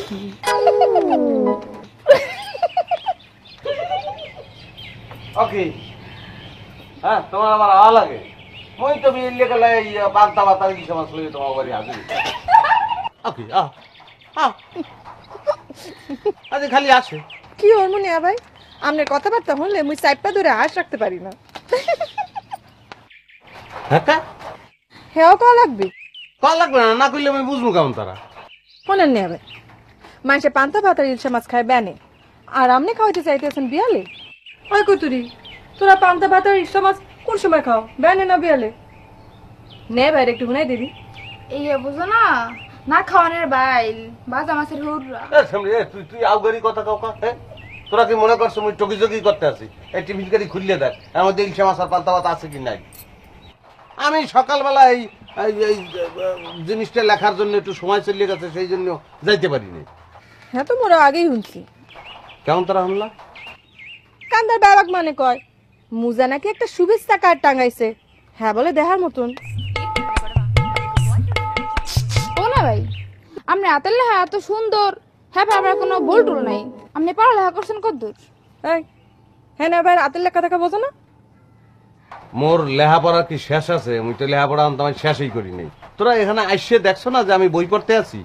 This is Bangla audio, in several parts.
কি ওকে হ্যাঁ তোমার আমার আওয়া লাগে মই তো বিয়ে গেলে পান্তা বাতা কি সমস্যা লই তোমার বাড়ি আসি ওকে আজ খালি আসে কি হরমোনিয়া ভাই আমনের কথাবার্তা শুনলে মুই সাইডটা ধরে হাস রাখতে পারি না হ্যাঁ হেও কল লাগবে কল লাগবে না না কইলে আমি বুঝবো কেমন তারা শোনেন নি ভাই মানুষে পান্তা ভাত আর ইলশা মাছ খায় ব্যানে আর আমনে খাওয়াইতে চাইতেছেন বিয়ালে ওই কুতুরি তোরা পান্তা ভাত আর ইলশা মাছ কোন সময় খাও ব্যানে না বিয়ালে নে ভাই একটু শুনাই দিবি এই বুঝো না না খাওয়ানোর বাইল বাজা মাছের হুররা তুই আউগারি কথা কাউ হ্যাঁ তোরা কি মনে করছো মুই টকি জকি করতে আসি এই টিফিন গাড়ি খুললে দেখ এর মধ্যে ইলশা মাছ আর পান্তা ভাত আছে কি নাই আমি সকালবেলা এই জিনিসটা লেখার জন্য একটু সময় চলে গেছে সেই জন্য যাইতে পারিনি হ্যাঁ তো মোরা আগেই শুনছি কেমন তারা হামলা কান্দার বাবাক মানে কয় মুজা নাকি একটা শুভেচ্ছা কার্ড টাঙাইছে হ্যাঁ বলে দেখার মতন ও না ভাই আপনি হাতের লেখা এত সুন্দর হ্যাঁ আপনার কোনো ভুল টুল নাই আপনি পড়ালেখা করছেন কতদূর এই হ্যাঁ না ভাই রাতের লেখা দেখা বোঝো না মোর লেখাপড়ার কি শেষ আছে আমি তো লেখাপড়া আমি শেষই করি নাই তোরা এখানে আসছে দেখছো না যে আমি বই পড়তে আছি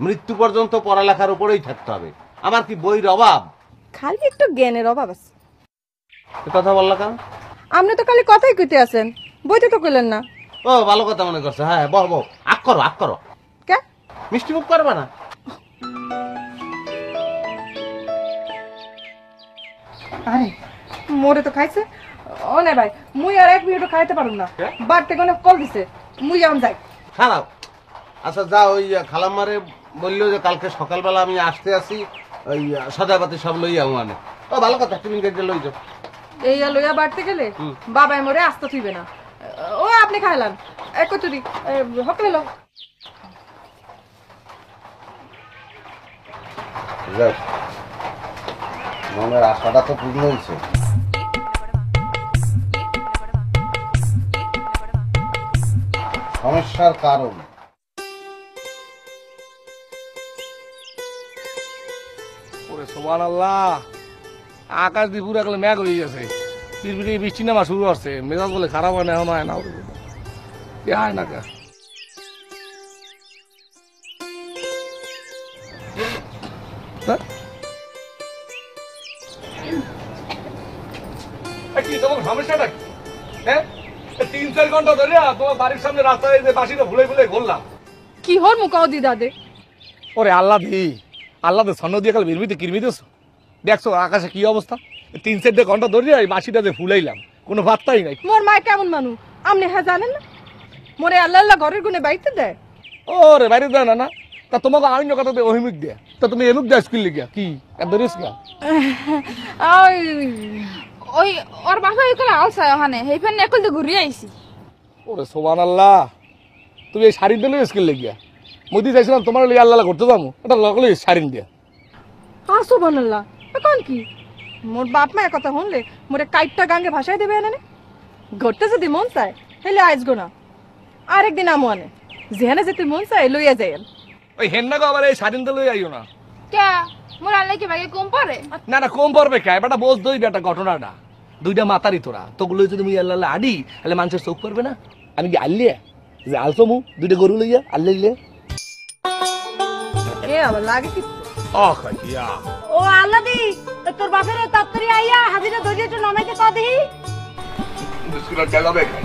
মৃত্যু পর্যন্ত পড়ালেখার উপরেই থাকতে হবে আমার কি বইয়ের অভাব খালি একটু জ্ঞানের অভাব আছে কথা বললা কেন আপনি তো খালি কথাই কইতে আছেন বইতে তো কইলেন না ও ভালো কথা মনে করছে হ্যাঁ বহ বহ আক করো কে মিষ্টি মুখ করবে না আরে মোরে তো খাইছে ও না ভাই মুই আর এক মিনিটও খাইতে পারুম না বাড়তে কোনো কল দিছে মুই যাম যাই খারাপ আচ্ছা যা ওই খালাম্মারে বললো যে কালকে সকালবেলা আমি আসতে আসি ওই সদাপাতি সব লইয়া মানে ও ভালো কথা তুমি গাড়িটা লই যাও এই লইয়া বাড়তে গেলে বাবাই মোরে আস্তে থইবে না ও আপনি খাইলাম এক কতুরি হকলে লো যাক মনের আশাটা তো পূর্ণ হয়েছে সমস্যার কারণ ওরে সুবহানাল্লাহ আকাশ দিয়ে পুরো একলা মেঘ হয়ে গেছে পিরপিরি বৃষ্টি নামা শুরু হচ্ছে মেজাজ বলে খারাপ হয় না এখন হয় না কে হয় না কে কি তোমার সমস্যাটা কি হ্যাঁ 3-4 ঘন্টা ধরে তোমার বাড়ির সামনে রাস্তায় যে বাসিটা ভুলে ভুলে ঘুরলাম কি হর মুকাও দি দাদে ওরে আল্লাহ দে সন্ন দিয়ে কাল বিরমিতে কিরমিতেছ দেখছো আকাশে কি অবস্থা 3-4 ঘন্টা ধরে এই বাসিটা যে ফুলাইলাম কোনো ভাত্তাই নাই মোর মা কেমন মানু আপনি হ্যাঁ জানেন না মোরে আল্লাহ আল্লাহ ঘরের গুনে বাইতে দেয় ওরে বাইরে দেয় না তা তোমাকে আইন কথা অহিমুখ দেয়া তা তুমি এমুক দেয় স্কুল লিখিয়া কি ধরিস না ওই ওর বাসা এগুলো আলসা ওখানে সেইখানে একল দিয়ে ঘুরিয়ে আইছি ওরে সুবহানাল্লাহ তুমি এই শাড়ি দিলে স্কুল লিখিয়া মোদি চাইছিলাম তোমার লিয়ে আল্লাহ করতে যাবো এটা লগলে শাড়ি দিয়া সুবহানাল্লাহ এখন কি মোর বাপ মা কথা শুনলে মোরে কাইটটা গাঙ্গে ভাষায় দেবে এনে ঘরতে যদি মন চায় হেলে আইসগো না আরেকদিন আমো আনে যেখানে যেতে মন চায় লইয়া যাই ওই হেন্না গো আবার এই শাড়ি দিলে আইও না কে মোর আল্লাহ কি ভাগে কম পারে না কম পড়বে কে বেটা বোঝ দই বেটা ঘটনাটা দুইটা মাতারি তোরা তোগুলো যদি মুই আল্লাহ আডি তাহলে মানুষের চোখ পড়বে না আমি কি আল্লিয়া যে আলছো মু দুইটা গরু লইয়া আল্লাইলে এ আবার লাগে কি ও খাইয়া ও আল্লাহ দি তোর বাপের তাড়াতাড়ি আইয়া হাজিরা ধরিয়ে একটু নামাইতে কও দেখি বিস্কুট চালাবে খাই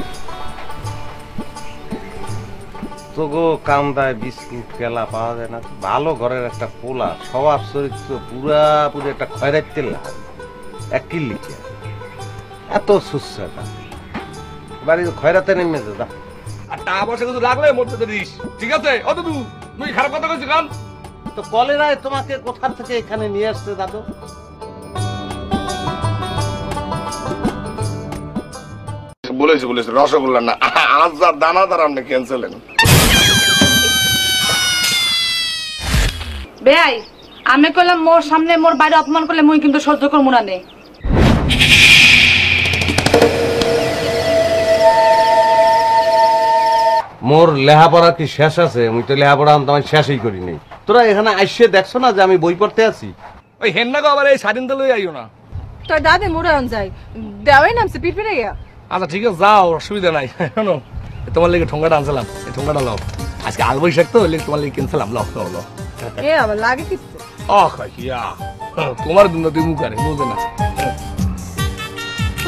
তোগো কামদায় বিস্কুট কেলা পাওয়া যায় না ভালো ঘরের একটা পোলা স্বভাব চরিত্র পুরাপুরি একটা খয়রাত তেল এক কিল্লিকে এত সুস্বাদা বাড়ি খয়রাতে নেমে যা আর টা বসে কিছু লাগলে মরতে দিস ঠিক আছে অত তুই খারাপ কথা কইছিস কান তো কলেরায় তোমাকে কোথা থেকে এখানে নিয়ে আসছে দাদু বলেছি রসগোল্লা না আজ যা দানাদার আপনি ক্যান্সেলেন বেয়াই আমি কইলাম মোর সামনে মোর বাইরে অপমান করলে মুই কিন্তু সহ্য করবো না নে মোর লেখাপড়া কি শেষ আছে আমি তো লেখাপড়া আমি শেষই করি নাই তোরা এখানে আইসে দেখছো না যে আমি বই পড়তে আছি? ওই হেন্নাকে আবার এই স্বাধীনতা লই আইও না। তোর দাদে মোড়ান যাই দেওয়াই নামছে পিঠ পেরে গিয়া। আচ্ছা ঠিক আছে যাও, অসুবিধা নাই। শোনো তোমার লেগে ঠোঙ্গাটা আনছিলাম, এই ঠোঙ্গাটা লাও। আজকে আল বৈশাখ তো ওই লেগে তোমার লেগে কিনছিলাম, লাও লাও লাও। এ আবার লাগে কিচ্ছে। ইয়া তোমার দিন তুই মুখারে বুঝে না।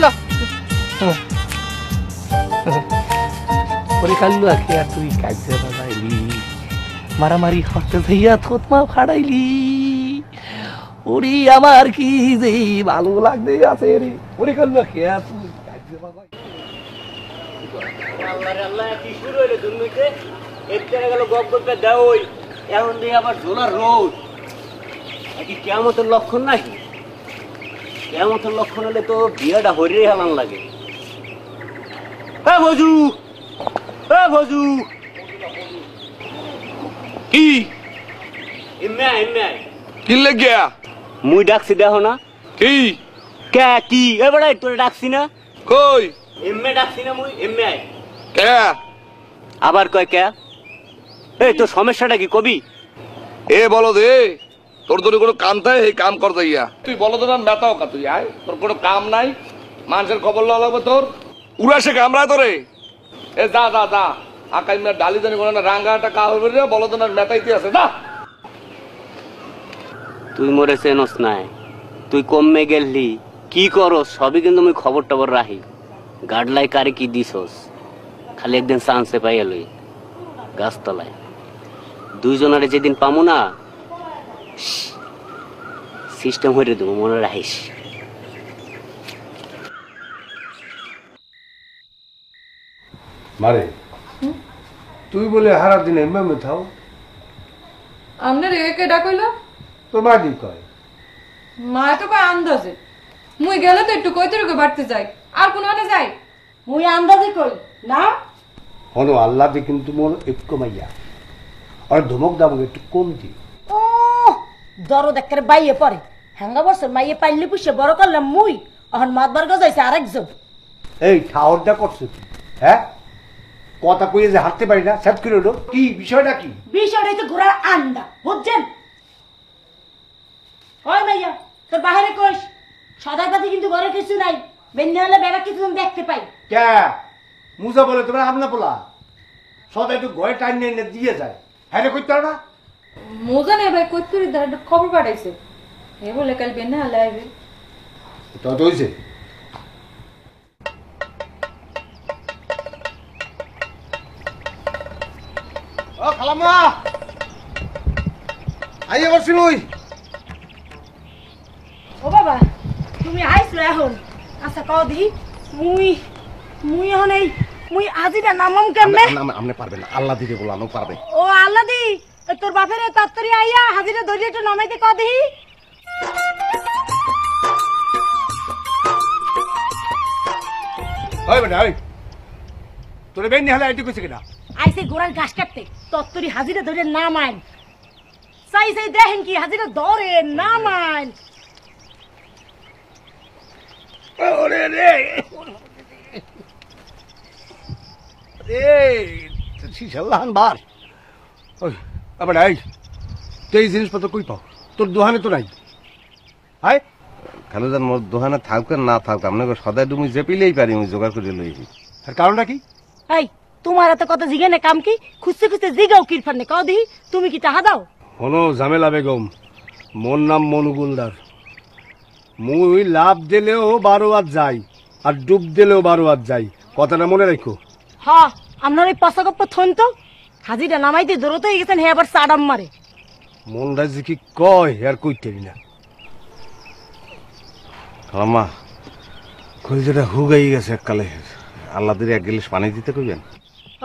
ল ওরে কাল্লু আখে আর তুই কাজে বাজাইলি, মারামারি হতে যাইয়া থতমা ফাড়াইলি। ওরে আমার কি যে ভালো লাগতে আছে রে। ওরে কাল্লু আখে আর তুই কাজে বাজাইলি। আল্লাহরে আল্লাহ কি শুরু হইলো দুর্নীতি একটারে গেল গপ গপে দেওই এখন দিয়ে আবার ঝোলার রোদ কি কিয়ামতের লক্ষণ নাকি কিয়ামতের লক্ষণ হলে তো বিয়েটা হরিয়ে হালান লাগে ভজু ভজু কি এমে এমে কি লাগিয়া মুই ডাকছি দেখো না কি কে কি এবারে তোরে ডাকছি না কই এমে ডাকছি না মুই এমে কে আবার কয় কে এই তোর সমস্যাটা কি কবি এ বলো দে তোর তোর কোনো কাম থাকে এই কাম কর যাইয়া তুই বলো তো না মেতাও কা তুই আয় তোর কোনো কাম নাই মানুষের খবর লওয়া লাগবে তোর উড়াসে কামড়ায় তোরে এ যা যা যা আকাই মেয়ে ডালি জানি কোনো না রাঙ্গাটা কা হবে রে বলো তো না মেতাইতে আছে না তুই মরে চেনস নাই তুই কমে গেলি কি করস সবই কিন্তু আমি খবর টবর রাখি গাডলাই কারে কি দিছস খালি একদিন চান্সে পাইয়া লই গাছতলায় দুইজনারে যেদিন পামু না সিস্টেম হয়ে দেবো মনে রাখিস মারে তুই বলে হারা দিন এমএমএ থাও আমনের একে ডাকইলো তোর মা দি কয় মা তো কয় আন্দাজে মুই গেলে তো একটু কইতে রুকে বাড়তে যাই আর কোন আনে যাই মুই আন্দাজে কই না হনো আল্লাহ দি কিন্তু মোর একটু মাইয়া আর ধমক দামক একটু কম দি ও দরদ একেবারে বাইয়ে পড়ে হাঙ্গা বছর মাইয়ে পাইলে পুষে বড় করলাম মুই এখন মাতবার গজাইছে আরেকজন এই ঠাওরটা করছো তুই হ্যাঁ কথা কইয়ে যে হাঁটতে পারি না স্যাট করে উঠো কি বিষয়টা কি বিষয়টাই তো ঘোড়ার আন্ডা বুঝছেন ওই মাইয়া তোর বাহিরে কইস সদাই পাতি কিন্তু ঘরে কিছু নাই বেন্যা হলে বেড়া কিছু আমি দেখতে পাই কে মুসা বলে তোমরা আমনা পোলা সদাই একটু ঘরে টাইম নিয়ে দিয়ে যায় হ্যাঁ রে করতে না মোজা নে ভাই কইতে রে দাঁড়া খবর পাঠাইছে এ বলে কাল বেনে আলে আইবে তো তো হইছে ও খালাম্মা আইয়া বসছি মুই ও বাবা তুমি আইছো এখন আচ্ছা কও দি মুই মুই এখন এই মুই আজিটা নামম কেমনে আমনে পারবে না আল্লাহ দিকে বলানো পারবে ও আল্লাহ দি তোর বাপের তাড়াতাড়ি আইয়া হাজিরা ধরিয়ে একটু নামাইতে ক দি ওই বেটা ওই তোরে বেন নিহালে আইটি কইছে কিনা আইসে গোড়ার ঘাস কাটতে তত্তরি হাজিরা ধরে নামাইন সাই সাই দেখেন কি হাজিরা ধরে নামাইন ওরে রে এই শিশাল্লাহান বার ওই আবার আই তুই জিনিসপত্র কই পাও তোর দোকানে তো নাই হায় খালুজান মোর দোকানে থাক না থাক আপনাকে সদাই তুমি যে পিলেই পারি আমি জোগাড় করে লইছি আর কারণটা কি এই তোমার এত কথা জিগানে কাম কি খুঁজতে খুঁজতে জিগাও কিরফানে কও দি তুমি কি টাহা দাও হনো ঝামেলা বেগম মোর নাম মনুগুলদার মুই লাভ দিলেও 12 হাত যাই আর ডুব দিলেও 12 হাত যাই কথাটা মনে রাখো হ্যাঁ আপনার ওই পাশাগপ্প থন তো হাজিরা নামাইতে দৌড়তে গেছেন হে আবার সাডাম মারে মনটা যে কি কয় আর কইতেরি না খালাম্মা কলিজাটা হুগাই গেছে এককালে আল্লাহ দিরে 1 গ্লাস পানি দিতে কইবেন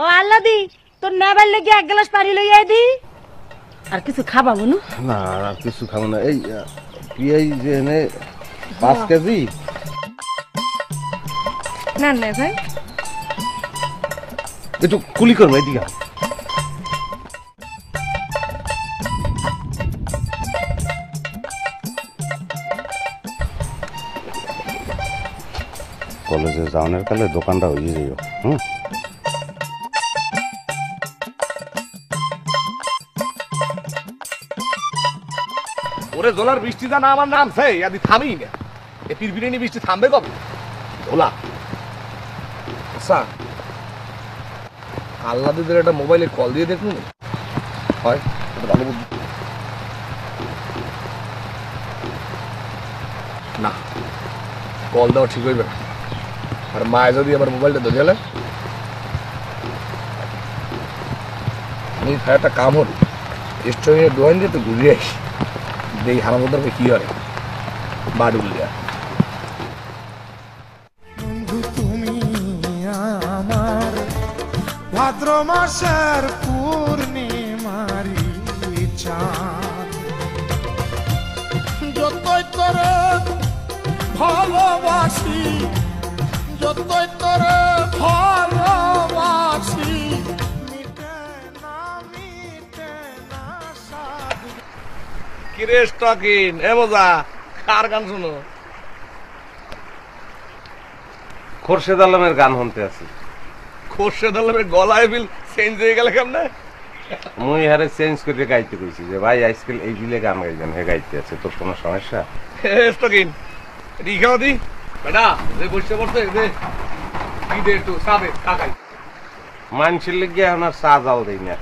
ও আল্লাহ দি তোর নেবার লেগে 1 গ্লাস পানি লইয়া দি আর কিছু খাবা মনু না আর কিছু খাবো না এই পিয়াই যে এনে 5 কেজি না না ভাই একটু কুলি করবো এদিকে কলেজে যাওয়ার কালে দোকানটা হয়ে যাইও হুম ওরে জোলার বৃষ্টি জানা আমার নামছে আদি থামি না এ পিরপিরিনি বৃষ্টি থামবে কবে ওলা আচ্ছা আল্লাহদের একটা মোবাইলে কল দিয়ে দেখুন হয় এটা ভালো বুদ্ধি না কল দেওয়া ঠিক হইবে না আর মায়ে যদি আমার মোবাইলটা ধরে গেলে আমি একটা কাম হল স্টোরিয়ে দোয়ান দিয়ে তো ঘুরিয়ে আসি দেখি হারামোদারকে কি হয় বাড়ুল দেয়া বন্ধু তুমি আমার ভাদ্র মাসের পূর্ণিমারি চাঁদ যতই তোরে ভালোবাসি যতই তোরে ভালোবাসি মিটে না সাধ কিরে স্টকিন এ মজা কার গান শুনো খোরশেদ আলমের গান শুনতে আছি খোরশেদ আলমের গলায় বিল চেঞ্জ হয়ে গেল কেমনে মুই হারে চেঞ্জ করে গাইতে কইছি যে ভাই আজকাল এই বিলে গান গাইবেন হে গাইতে আছে তোর কোনো সমস্যা স্টকিন রিখাও দি বেটা যে বসে পড়তে দে কি দে একটু সাবে কাকাই মানুষের লেগে এখন আর চা জাল দেই না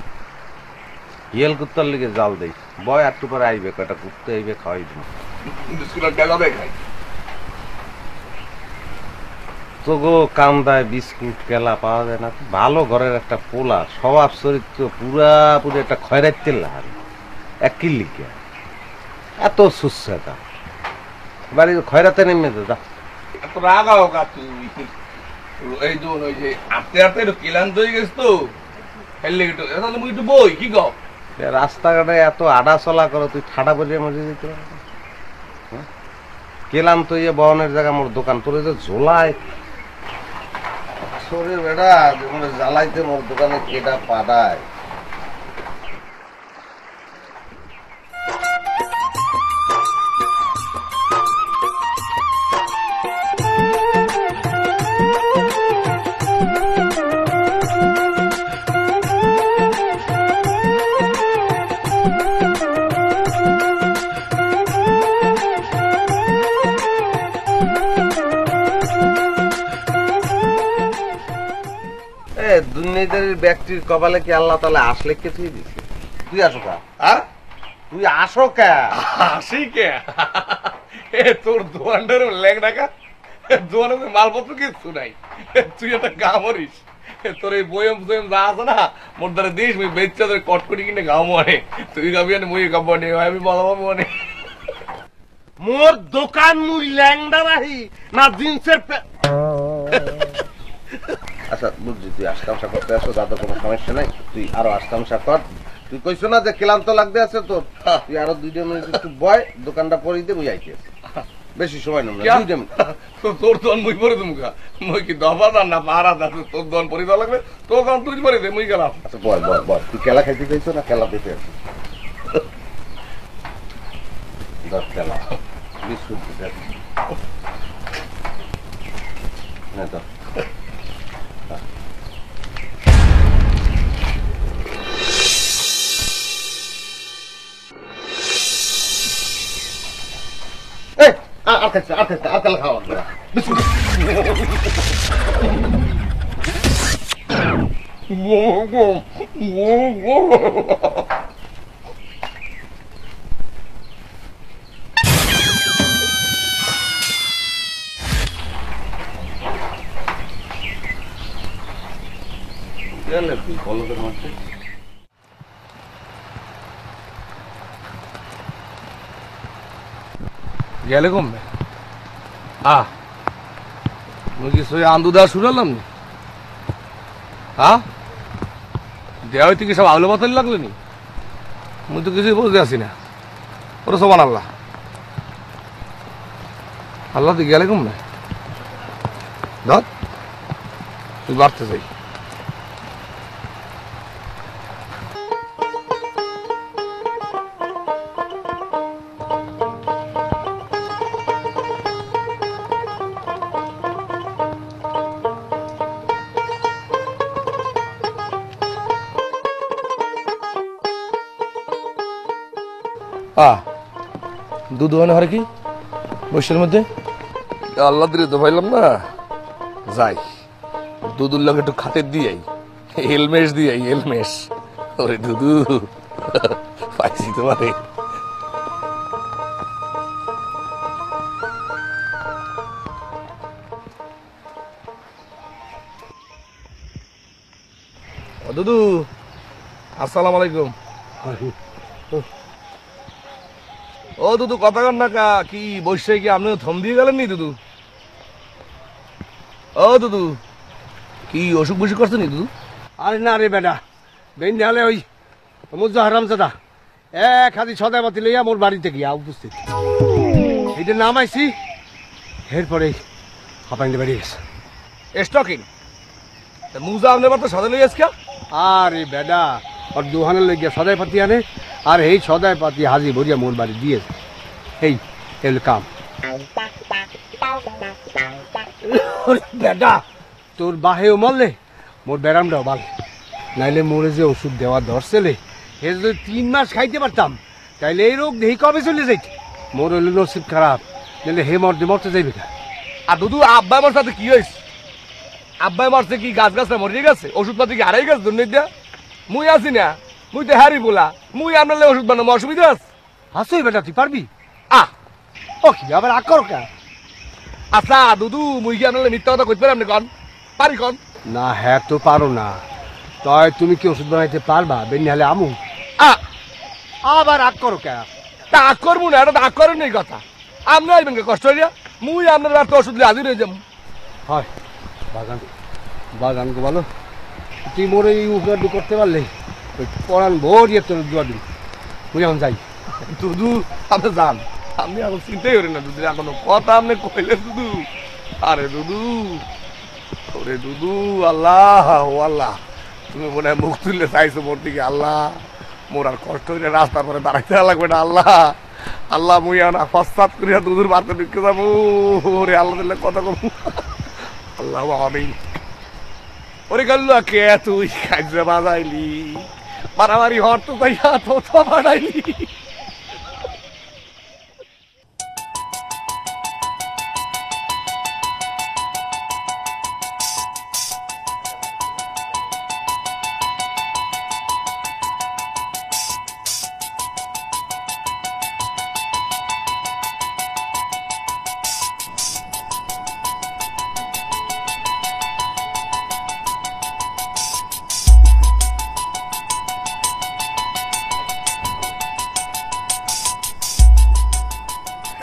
হিয়েল কুত্তার লেগে জাল দেই বয় একটু পরে আইবে কয়টা কুত্তে আইবে খাওয়াই দিব বিস্কুট গেলাবে খাই তো গো কান্দায় বিস্কুট কেলা পাওয়া যায় না ভালো ঘরের একটা পোলা স্বভাব চরিত্র পুরাপুরি একটা খয়রাইতে লাল এক কিল্লিকে এত সুস্বাদা বাড়ির খয়রাতে নেমে যা এত রাগ আও কা তুই এই তো ওই যে আস্তে আস্তে একটু ক্লান্ত হয়ে গেছ তো হেললে একটু তাহলে মুই একটু বই কি কও রাস্তাঘাটে এত আডা চলা করো তুই ঠাডা বলিয়ে মরে যেতে কেলাম তো ইয়ে বহনের জায়গা মোর দোকান তোর যে ঝোলায় শরীর বেড়া জ্বালাইতে মোর দোকানে কেটা পাড়ায় দুর্নীতির ব্যক্তির কপালে কি আল্লাহ তাআলা আসলে কিছুই দিছে তুই আসো কা আর তুই আসো কা আসি কে এ তোর দোয়ানটার লেগ ডাকা দোয়ানে মালপত্র কিছু নাই তুই একটা গা মরিস তোর এই বয়ম বয়ম যা আছে না মোর দ্বারা দিস মুই বেচ্চা তোর কটকটি কিনে গাও মনে তুই গাবি আনে মুই গাবো নে আমি বলাবো মনে মোর দোকান মুই ল্যাংডা রাহি না জিন্সের আচ্ছা বুঝছি তুই আশকামশা করতে আসো দাদা কোনো সমস্যা নাই তুই আরো আশকামশা কর তুই কইছো না যে ক্লান্ত লাগতে আছে তো তুই আরো 2 মিনিট একটু বয় দোকানটা পরিতে মুই আইতে বেশি সময় নেব না 2 মিনিট তোর দোয়ান মুই পরে দুমুখা মুই কি দফা না পারা দা তোর দোয়ান পরে দেওয়া লাগবে তোর দোয়ান তুই পরে দে মুই গেলাম আচ্ছা বয় বয় বয় তুই খেলা খাইতে চাইছো না খেলা দিতে আছিস দশ খেলা বিস্কুট দিতে না তো আর খেলা খাওয়া তুই কলকের মধ্যে গেলে কমবে মুই কি সই আন্দুদা শুনালাম নি হ্যাঁ দেওয়া হইতে কি সব আউলে বাতাল লাগলো নি মুই তো কিছুই বুঝতে আসি না ওরা সমান আল্লাহ আল্লাহ তুই গেলে কমবে ধর তুই বাড়তে চাই দুধ ওখানে হরে কি বৈশের মধ্যে? আল্লাহ দিলে তো ভাইলাম না, যাই দুধুর লগে একটু খাতের দিয়াই, এলমেশ দিয়াই, এলমেশ। ওরে দুধু পাইছি তোমারে। ও দুধু, আসসালামু আলাইকুম। ও দুধু, কথা কন না কা, কি বসে কি আপনি থম দিয়ে গেলেন নি দুধু? ও দুধু, কি অসুখ বসুখ করছে নি দুধু? আরে না রে বেটা, বেন হলে ওই মুজা হারামজাদা এক হাতি সদাই পাতি লইয়া মোর বাড়িতে গিয়া উপস্থিত। এইটা নাম আইছি, এরপরে হাঁপাইতে বেরিয়ে গেছে। স্টকিং মুজা আপনি তো সাদা লই আজকে? আরে বেটা, ওর দোহানের লইয়া সদাই পাতি আনে, আর এই সদাই পাতি হাজি ভরিয়া মোর বাড়ি দিয়েছে। এই এল কাম। বেটা, তোর বাহেও মরলে মোর ব্যারামটাও বাল, নাইলে মোরে যে ওষুধ দেওয়া ধরছেলে এ যদি 3 মাস খাইতে পারতাম তাইলে এই রোগ দেখি কবে চলে যাইত। মোর হইল নসিব খারাপ, নাইলে হে মরতে যাইবে না। আর দুধু আব্বাই আমার সাথে কি হয়েছে? আব্বাই মারছে কি গাছ গাছটা মরিয়ে গেছে? ওষুধ পাতি কি হারাই গেছে দুর্নীতিয়া? মুই আছি না, মুই তো হারি বলা, মুই আপনার ওষুধ বানাবো, অসুবিধা আছে? হাসুই বেটা, তুই পারবি? আহ ও কি আবার রাগ করো কে? আচ্ছা দুধু, মুই কি আপনার মিথ্যা কথা কইতে পারি? আপনি কন পারি কন? না হ্যাঁ তো পারো না, তাই তুমি কি ওষুধ বানাইতে পারবা? বেনি হলে আমু। আবার রাগ করো কে? তা আগ করবো না, এটা তো আগ করেন এই কথা। আপনি আসবেন কষ্ট হইয়া, মুই আপনার রাত্রে ওষুধ দিয়ে হাজির হয়ে যাবো। হয় বাগান, বাগান গো ভালো, তুই মোর এই উপকারটি করতে পারলে ওই পড়ান ভরিয়ে তোর দুয়া দিন। তুই এখন যাই। দুধু আপনি যান, আপনি এখন চিন্তাই করেন না দুধু, এখনো কথা আপনি কইলেন দুধু। আরে দুধু, ওরে দুধু, আল্লাহ ও আল্লাহ, তুমি মনে হয় মুখ তুললে চাইছো মোর দিকে। আল্লাহ, মোর আর কষ্ট হইলে রাস্তার পরে দাঁড়াইতে লাগবে না। আল্লাহ আল্লাহ, মুই এখন পশ্চাৎ করিয়া দুধুর বাড়তে ঢুকে যাবো। ওরে আল্লাহ দিলে কথা কম। আল্লাহ আমিন। ওরে গাল্লু, কে তুই কাজে বাজাইলি? মারামারি হর তো তাইয়া তো বাড়াইলি।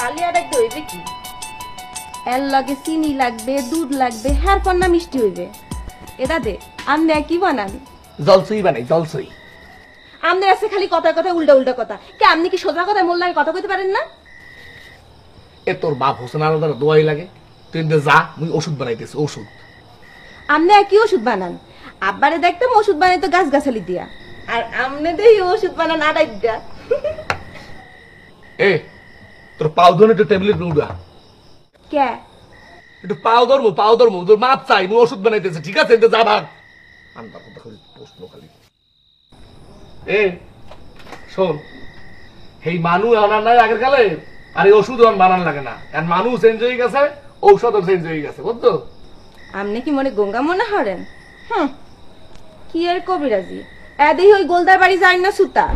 খালি আর একটা হইবে কি? এর লগে চিনি লাগবে, দুধ লাগবে, হ্যার পন্না মিষ্টি হইবে। এটা দে, আমনে কি বানান? জলসই বানাই, জলসই। আমনে আছে খালি কথা কথা, উল্টা উল্টা কথা। কে আপনি কি সোজা কথা মোর লাগে কথা কইতে পারেন না? এ তোর বাপ হোসেন আলাদার দোয়াই লাগে, তুই যা, মুই ওষুধ বানাইতেছি, ওষুধ। আমনে কি ওষুধ বানান? আব্বারে দেখতাম ওষুধ বানাইতো গাছ গাছালি দিয়া, আর আমনে দেই ওষুধ বানান আড়াই দিয়া। এ তোর পাও ধরে একটু টেবিলের উড়া, কে একটু পাও ধরবো, পাও ধরবো, তোর মাপ চাই, মুই ওষুধ বানাইতেছে, ঠিক আছে? যা ভাগ। আন্দার কথা খালি প্রশ্ন খালি। এ শোন, এই মানু আনার নাই আগের কালে, আর এই ওষুধ বানান লাগে না। আর মানু চেঞ্জ হয়ে গেছে, ঔষধও চেঞ্জ হয়ে গেছে, বুঝতো? আমনে কি মনে গঙ্গা মনে হরেন? কি আর কবিরাজি, এদেই ওই গোলদার বাড়ি যায় না সুতা।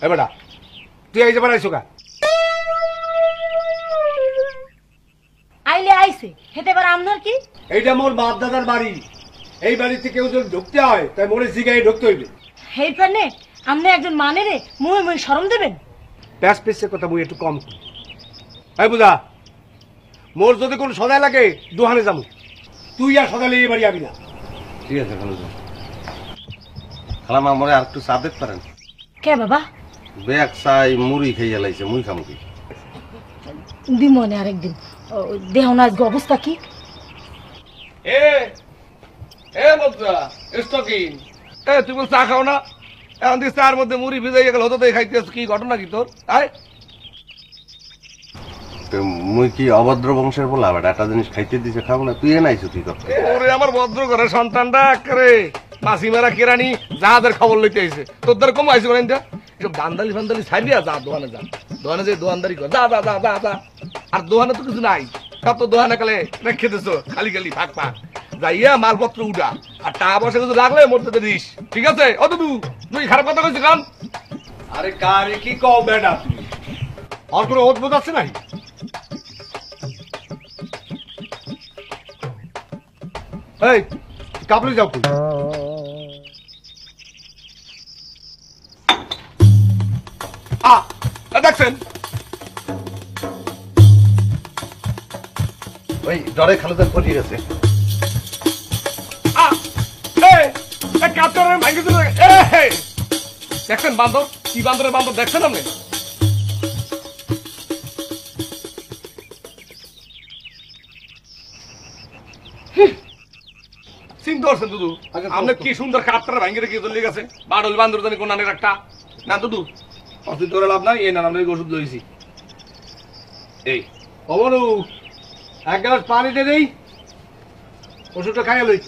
এ বেটা, তুই এই যে বানাইছো কা? আইলে আইছে, হেতে পারে আমনার কি? এইটা মোর বাপ দাদার বাড়ি, এই বাড়িতে কেউ যদি ঢুকতে হয় তাই মোরে জিগাই ঢুকতে হইবে। হেই পানে আমনে একজন মানে রে, মুই মুই শরম দেবেন? প্যাস পেসের কথা মুই একটু কম করি। এই বুঝা, মোর যদি কোনো সদাই লাগে দোহানে যাবো, তুই আর সদাই লেগে বাড়ি যাবি না। ঠিক আছে খালুজান। খালামা মরে আর একটু চা দিতে পারেন? কে বাবা? ব্যাগ চাই মুড়ি খেয়ে লাইছে, মুই খাম কি? দিমনে আরেকদিন। দেহ না আজকে অবস্থা কি? এ বলছা স্টকিং, তুই বল চা খাও না? এখন তুই চার মধ্যে মুড়ি ভিজাইয়া গেল, হতো তো খাইতেছ, কি ঘটনা কি তোর? আয় মুই কি অভদ্র বংশের বলা বেটা, একটা জিনিস খাইতে দিছে খাবো না, তুই এনাইছো কি করতে? ওরে আমার ভদ্র করে সন্তানটা করে মাসিমারা কেরানি যাদের খবর লইতে আইছে, তোর দ্বারা কম আইছে বলেন যা, এসব দান্দালি ফান্দালি ছাড়িয়া যা দোকানে যা, দোকানে যে দোকানদারি কর, যা যা যা যা যা। আর দোকানে তো কিছু নাই, সব তো দোকানে কালে রেখে দিছো খালি খালি ফাঁক ফাঁক, যাইয়া মালপত্র উঠা, আর টাকা পয়সা কিছু রাখলে মরতে দিস, ঠিক আছে? অত তুই খারাপ কথা কইছিস কান? আরে কারে কি কও বেটা তুই? আর কোনো অদ্ভুত আছে নাই? এই কাপড়ে যাও তুই। দেখছেন ওই ডরে খালুজান পড়ে গেছে। দেখছেন বান্দর, কি বান্দরের বান্দর দেখছেন আপনি? চিন্তা করছেন দুদু, আপনি কি সুন্দর কাপড় ভাঙ্গি রেখে চলে গেছে, বাড়ল বান্দর জানি কোন আনের একটা না। দুদু অসুস্থ করে লাভ নাই, এই না আমরা ওষুধ লইছি। এই অবনু, এক গ্লাস পানি দে দেই, ওষুধটা খাইয়া লই।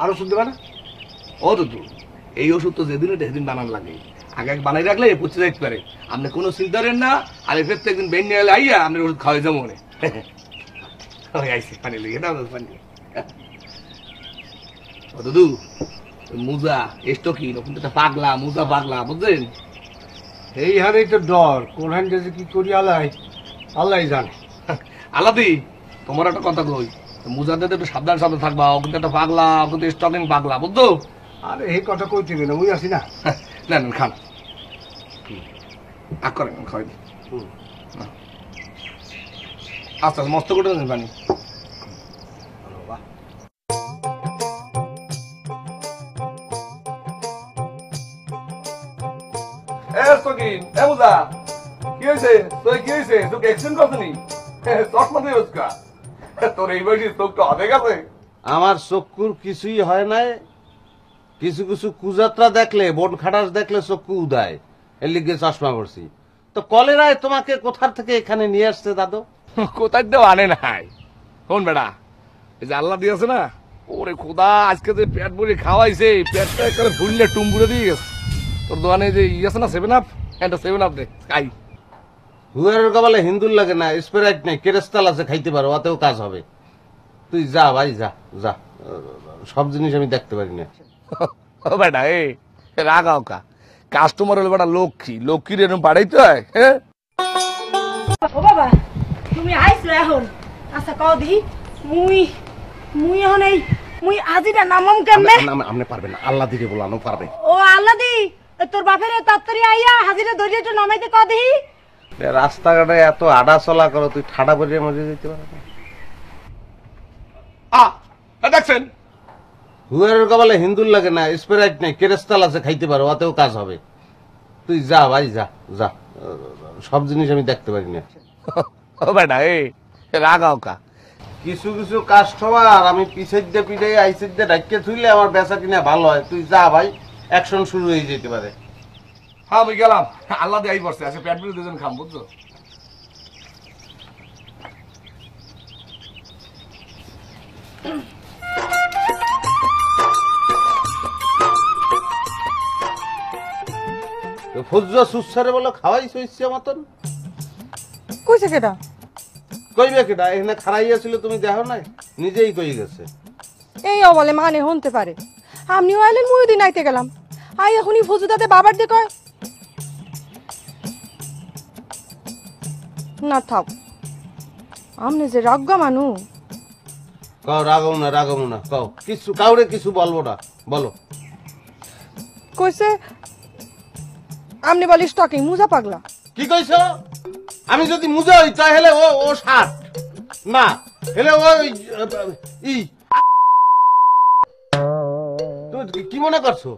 আর ওষুধ দেবা না? ও দুদু, এই ওষুধ তো যেদিন সেদিন বানান লাগে, আগে এক বানাই রাখলে পচে যাইতে পারে। আপনি কোনো চিন্তা করেন না, আর এফেক্ট একদিন বেন নিয়ে আইয়া আপনার ওষুধ খাওয়াই যাবো মনে। আইসি পানি লেগে দাও পানি। ও দুদু, মুজা এসটো কি কিন্তু একটা পাগলা, মুজা পাগলা, বুঝলেন? এই হারেই তো ডর, কোন হান যে কি করি আলাই আল্লাহ জানে। আলাদি, তোমার একটা কথা কই, মুজাদের একটু সাবধান সাবধান থাকবা, ও কিন্তু একটা পাগলা, ও কিন্তু স্টকিং পাগলা, বুঝছো? আরে এই কথা কইতে না, মুই আছি না। নেন খান, আগ করেন খাওয়াই দি। আচ্ছা মস্ত করে দেন পানি। আমার চক্ষুর কিছুই হয় নাই, কিছু কিছু কুযাত্রা দেখলে, বন খাটাস দেখলে চক্ষু উদায়, এর লিগে চশমা পড়ছি। তো কলেরায় তোমাকে কোথার থেকে এখানে নিয়ে আসছে দাদু? কোথায় দেও আনে নাই, শোন বেড়া, এই যে আল্লাহ দিয়েছে না, ওরে খোদা আজকে যে পেট ভরে খাওয়াইছে, পেটটা একেবারে ফুললে টুমবুড়ে দিয়ে গেছে। তোর দোকানে যে আছে না 7 আপ, একটা 7 আপ দে খাই। হুয়ারের কপালে হিন্দুর লাগে না, স্প্রাইট নাই, কেরেস্তাল আছে, খাইতে পারো, ওতেও কাজ হবে। তুই যা ভাই, যা যা, সব জিনিস আমি দেখতে পারি না। ও বেটা এ রাগাও কা, কাস্টমার হলে বেটা লক্ষ্মী, লক্ষ্মীর এরকম বাড়াইতে হয়। হ্যাঁ ও বাবা, তুমি আইছো এখন? আচ্ছা কও দি, মুই এখন এই মুই আজিটা নামম কেমনে? আপনি পারবেন না, আল্লাহ দিকে বলানো পারবে। ও আল্লাহ দি, তোর বাপের তাড়াতাড়ি আইয়া হাজিরা ধরিয়ে একটু নামাইতে কও দি। রাস্তাঘাটে এত আডা চলা করো, তুই ঠাডা পরিয়ে মরে যেতে পারবে না। দেখছেন হুয়ারের কপালে হিন্দুর লাগে না, স্প্রাইট নাই, কেরেস্তাল আছে, খাইতে পারো, ওতেও কাজ হবে। তুই যা ভাই, যা যা, সব জিনিস আমি দেখতে পারি না। ও বেটা এ রাগাও কা, কিছু কিছু কাস্টমার আমি পিছের দিয়ে পিঠে আইসের দিয়ে ডাকিয়ে থুইলে আমার বেচা কিনা ভালো হয়। তুই যা ভাই, অ্যাকশন শুরু হয়ে যেতে পারে। হ্যাঁ আমি গেলাম, আল্লাহ দিয়ে পড়ছে, আজকে পেট ভরে দুজন খাম, বুঝছো? ফজুয়া সুসারে বলো খাওয়াইছো ইচ্ছে মতন। কইছে কেডা? কইবে কেডা? এখানে খারাইয়াছিল, তুমি দেখো নাই, নিজেই কই গেছে। এই অবলে মানে হনতে পারে, আপনিও আইলেন, মুই দিন আইতে গেলাম, আই এখনই ফজুদাতে বাবার দিয়ে কয় না থাক, আমনে যে রাগ্গা মানু। কও রাগও না, কও কিছু, কাউরে কিছু বলবো না, বলো। কইছে আমনে বলি স্টকিং মুজা পাগলা। কি কইছো? আমি যদি মুজে হই তাহলে ও ও 60 না হলে ওই ই তুই কি মনে করছো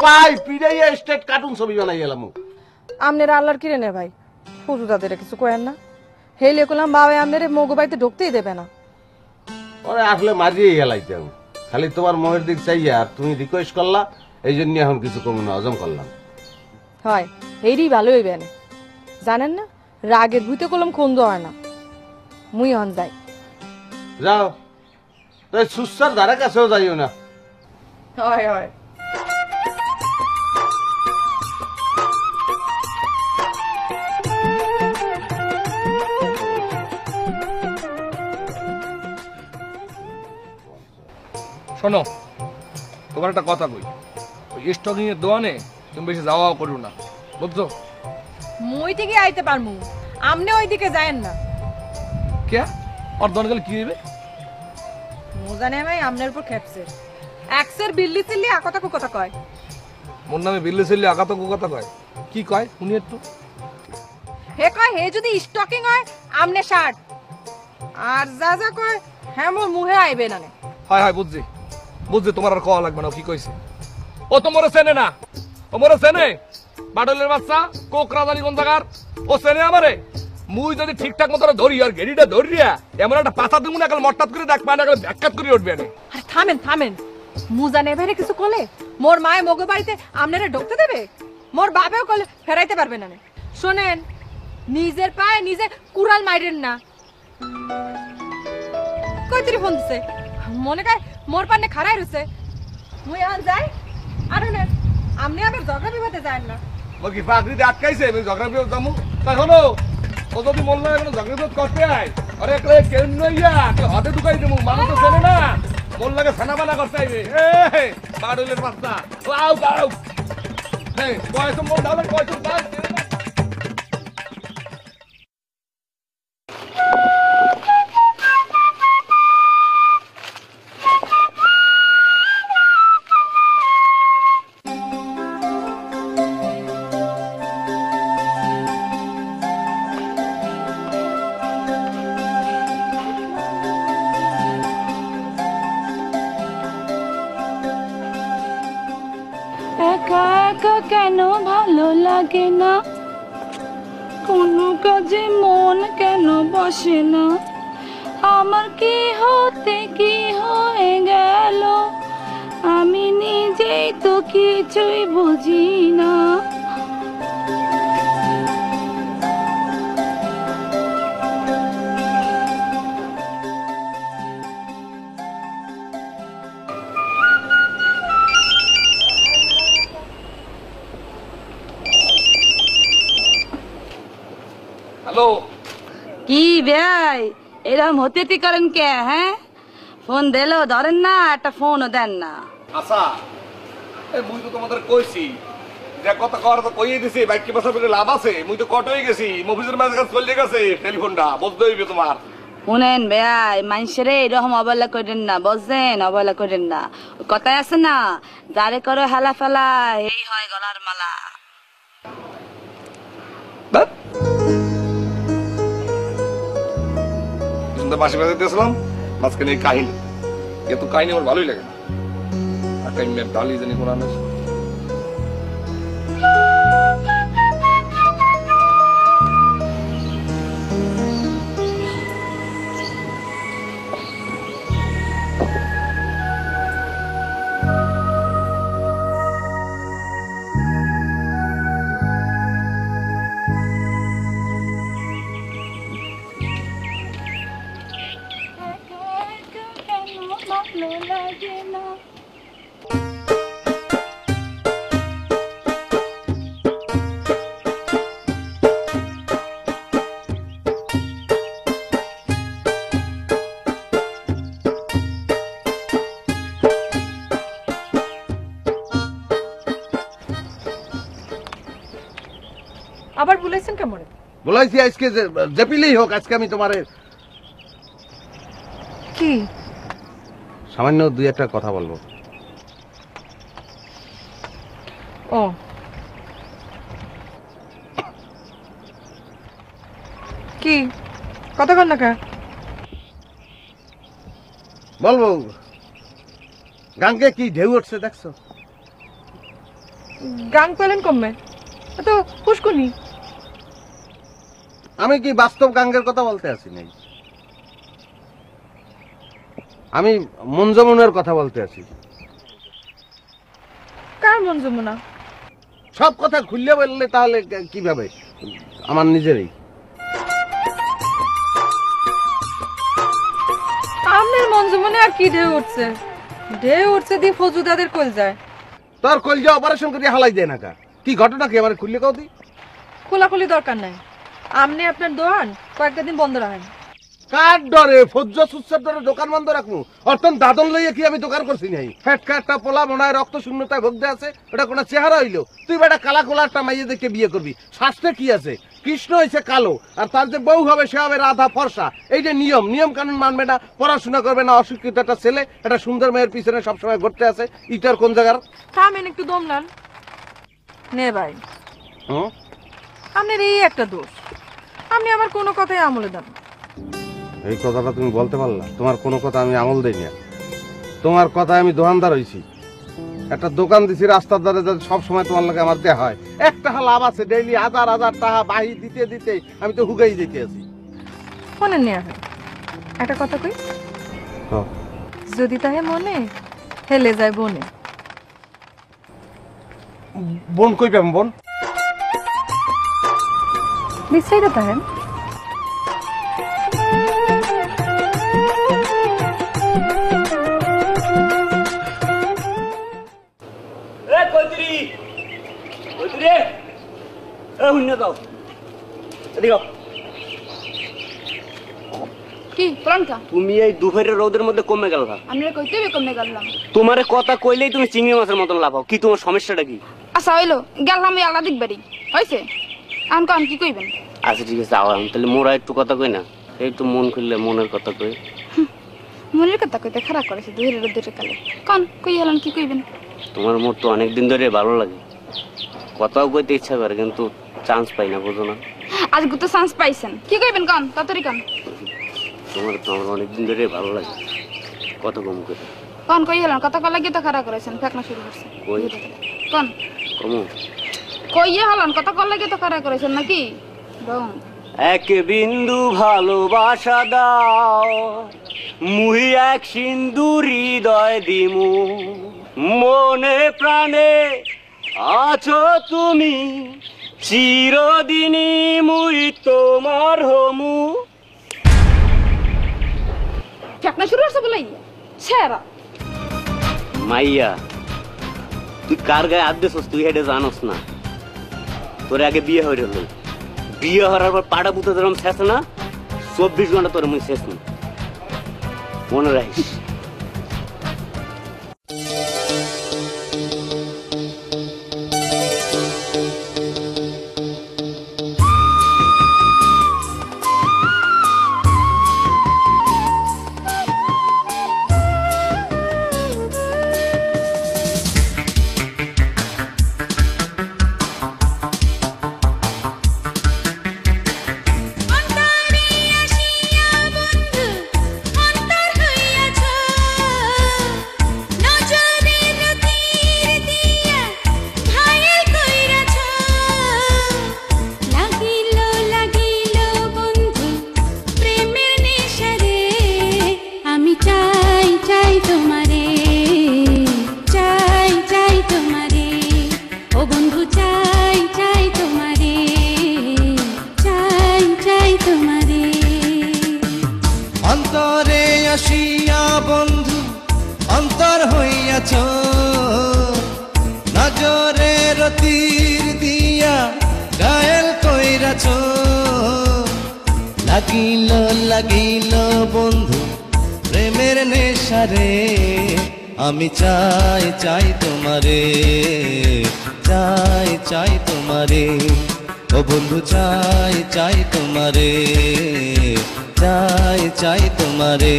পাই পিড়াইয়া স্টেট কার্টুন ছবি বানাই গেলাম। আমনের আল্লাহর কিরে নে ভাই, ফুজু তাদের কিছু কয়েন না। হেলে করলাম বাবা আমনের মগু বাড়িতে ঢুকতেই দেবে না। ওরে আসলে মারিয়ে গেলাইতাম, খালি তোমার মোহের দিক চাইয়া আর তুমি রিকোয়েস্ট করলা, এই জন্য এখন কিছু কম না হজম করলাম। হয় এইরই ভালো হইবে না, জানেন না রাগের ভুইতে কলম খন্দ হয় না। মুই হন যাই। যাও তাই সুস্থার ধারে কাছেও যাইও না। হয় হয়। শোনো, তোমার একটা কথা কই, ওই স্টকিং এর দোকানে তুমি বেশি যাওয়া করো না, বুঝছো? মুই ঠিকই আইতে পারমু, আমনে ওইদিকে যায়েন না। কে আর দোকান গেলে কি হইবে? মোজানে ভাই আমনের উপর খেপছে, এক্সের বিল্লি চিল্লি আকতা কুকতা কয়। মোর নামে বিল্লি ছিল্লি আঘাত কথা কয়, কি কয় শুনি একটু। হে কয় হে যদি স্টকিং হয় আমনে শার্ট, আর যা যা কয় হ্যাঁ মোর মুহে আইবে না। হয় হয় বুঝছি বুঝছি, তোমার আর কওয়া লাগবে না। কি কইছে ও? তোমার চেনে না? ও মোরে চেনে? বাডলের বাচ্চা কোক রাজানি কোন জায়গার, ও চেনে আমারে? মুই যদি ঠিকঠাক মতো ধরি আর গেড়িটা ধরিয়া এমন একটা পাতা দিব না, কাল মট্টাত করে দেখ পায় না, কাল ব্যাখ্যাত করে উঠবে না। আরে থামেন থামেন, মুজানে ভাইরে কিছু কলে মোর মায়ে মগো বাড়িতে আমনেরে ঢুকতে দেবে? মোর বাপেও কলে ফেরাইতে পারবে না। শোনেন, নিজের পায়ে নিজে কুড়াল মাইরেন না। কই তুই ফোন দিছে? মনে কয় মোর পানে খাড়াই রইছে। মুই আন যাই, আর না আমনে আবার ঝগড়া বিবাদে যায় না। ও কি পাগড়িতে আটকাইছে আমি ঝগড়া বিবাদ যাবো? তাই হলো ও যদি মন না কোনো ঝগড়া বিবাদ করতে আয়, আরে কেন নইয়া হাতে ঢুকাই দেবো, মানুষ তো চেনে না, মন লাগে ছানা বানা করতে আইবে। এ বাডলের বাচ্চা আউ আউ, হ্যাঁ বয়স মন ডালে বয়স বাস। একা একা কেন ভালো লাগে না, কোনো কাজে মন কেন বসে না, আমার কি হতে কি হয়ে গেল, আমি নিজেই তো কিছুই বুঝি না। হ্যালো, কি ভাই এরকম হতে করেন কে? হ্যাঁ ফোন দিলেও ধরেন না, একটা ফোনও দেন না। আচ্ছা এই মুই তো তোমাদের কইছি যে কথা কর তো কইয়ে দিছি, বাইক বসা পেলে লাভ আছে। মুই তো কট হয়ে গেছি, মফিজের মাঝে কাছে চলে গেছে টেলিফোনটা, বুঝতে হইবে তোমার। শুনেন ভাই, মানুষের এরকম অবহেলা করেন না, বুঝছেন? অবহেলা করেন না। কথায় আছে না, যারে করে হালা ফেলা এই হয় গলার মালা। বাসি বাজাতে দিয়েছিলাম মাঝখানে এই কাহিনী, এত কাহিনী আমার ভালোই লাগে না। আর কাহিনী ডালি জানি কোরআন ভালো লাগে না। আবার বলেছেন কেমন? বলাইছি আজকে যে পিলেই হোক, আজকে আমি তোমার কি সামান্য দুই একটা কথা বলবো। ও কি কতক্ষণ না কা বলবো গাঙ্গে কি ঢেউ উঠছে দেখছো? গাং পেলেন কমবে এত পুষ্কুনি। আমি কি বাস্তব গাঙ্গের কথা বলতে আসি নাই, আমি মন যমুনার কথা বলতে আসি। কার মন যমুনা? সব কথা খুললে বললে তাহলে কিভাবে? আমার নিজেরই। আপনার মন যমুনে আর কি ঢেউ উঠছে? ঢেউ উঠছে দিয়ে ফজুদাদের কল যায়। তোর কলজা অপারেশন করে হালাই দেয় না কা? কি ঘটনা কি আমার খুললে কও দি? খোলাখুলি দরকার নাই। আপনি আপনার দোকান কয়েকটা দিন বন্ধ রাখেন। কার ডরে? ফজ্জ সুচ্ছার ডরে দোকান বন্ধ রাখবো? অর্থন দাদন লইয়া কি আমি দোকান করছি নাই? ফেটকা একটা পোলা মনে হয় রক্ত শূন্যতায় ভুগতে আছে, ওটা কোনো চেহারা হইলো? তুই বেটা কালা কোলা একটা মাইয়ে দেখে বিয়ে করবি, শাস্ত্রে কি আছে? কৃষ্ণ হয়েছে কালো, আর তার যে বউ হবে সে হবে রাধা ফর্সা। এই যে নিয়ম, নিয়ম কানুন মানবে না, পড়াশোনা করবে না, অশিক্ষিত একটা ছেলে একটা সুন্দর মেয়ের পিছনে সবসময় ঘুরতে আছে। ইটার কোন জায়গার? থামেন একটু দম নেন। নে ভাই, আপনার এই একটা দোষ, আপনি আমার কোনো কথাই আমলে দেন। এই কথাটা তুমি বলতে পারলা? তোমার কোনো কথা আমি আমল দেই না। তোমার কথায় আমি দোকানদার হইছি, একটা দোকান দিছি রাস্তার ধারে, সব সময় তোমার লাগে আমার দেয়া হয়। একটা লাভ আছে, ডেইলি হাজার হাজার টাকা বাহি দিতে দিতে আমি তো হুগাই দিতে আছি। শোনেন নি এখন একটা কথা কই, যদি তাহে মনে হেলে যায় বনে। বোন কই পাম? বোন বিশ্রাইতে থাকেন। কি প্রাণকা তুমি এই দুপুরের রোদের মধ্যে কমে গেল? আমরা কইতে কমে গেলাম। তোমার কথা কইলেই তুমি চিংড়ি মাছের মতন লাফাও, কি তোমার সমস্যাটা কি? আচ্ছা হইলো গেলাম আল্লাহ দেখবারি হয়েছে, আন কান কি কইবেন? আচ্ছা ঠিক আছে, আওয়াম তাহলে মোরা একটু কথা কই না, এই তো মন খুললে মনের কথা কই। মনের কথা কইতে খারাপ করেছে দুহের রোদের কালে। কন কই হলেন কি কইবেন? তোমার মোট তো অনেকদিন ধরে ভালো লাগে, কথাও কইতে ইচ্ছা করে কিন্তু চান্স পাই না, বুঝো না? আজকে তো চান্স পাইছেন, কি কইবেন কন তাড়াতাড়ি কন। তোমার তো আমার অনেকদিন ধরে ভালো লাগে, কত কম করে কন কই হলেন? কথা কল লাগিয়ে তো খারাপ করেছেন, ফেকনা শুরু করছে। কই কন কমু কইয়ে হলেন? কথা কল লাগিয়ে তো খারাপ করেছেন নাকি? ডং এক বিন্দু ভালোবাসা দাও, মুহি এক সিন্দুর হৃদয় দিমু, মনে প্রাণে আছো তুমি, চিরদিনই মুই তোমার হমু। ফেকনা শুরু করছে বলাই সেরা মাইয়া, তুই কার গায়ে হাত দিছস তুই হেডে জানোস না? তোর আগে বিয়ে হয়ে গেল, বিয়ে হওয়ার পর পাড়া পুঁতে ধরম শেষ না, 24 ঘন্টা তোর মুই শেষ না, মনে রাখিস। অন্তরে আসিয়া বন্ধু অন্তর হইয়াছ, নজরের তীর দিয়া ঘায়েল কইরাছ। লাগিল লাগিল বন্ধু প্রেমের নেশারে, আমি চাই চাই তোমারে, চাই চাই তোমারে, ও বন্ধু চাই চাই তোমারে, চাই চাই তোমারে।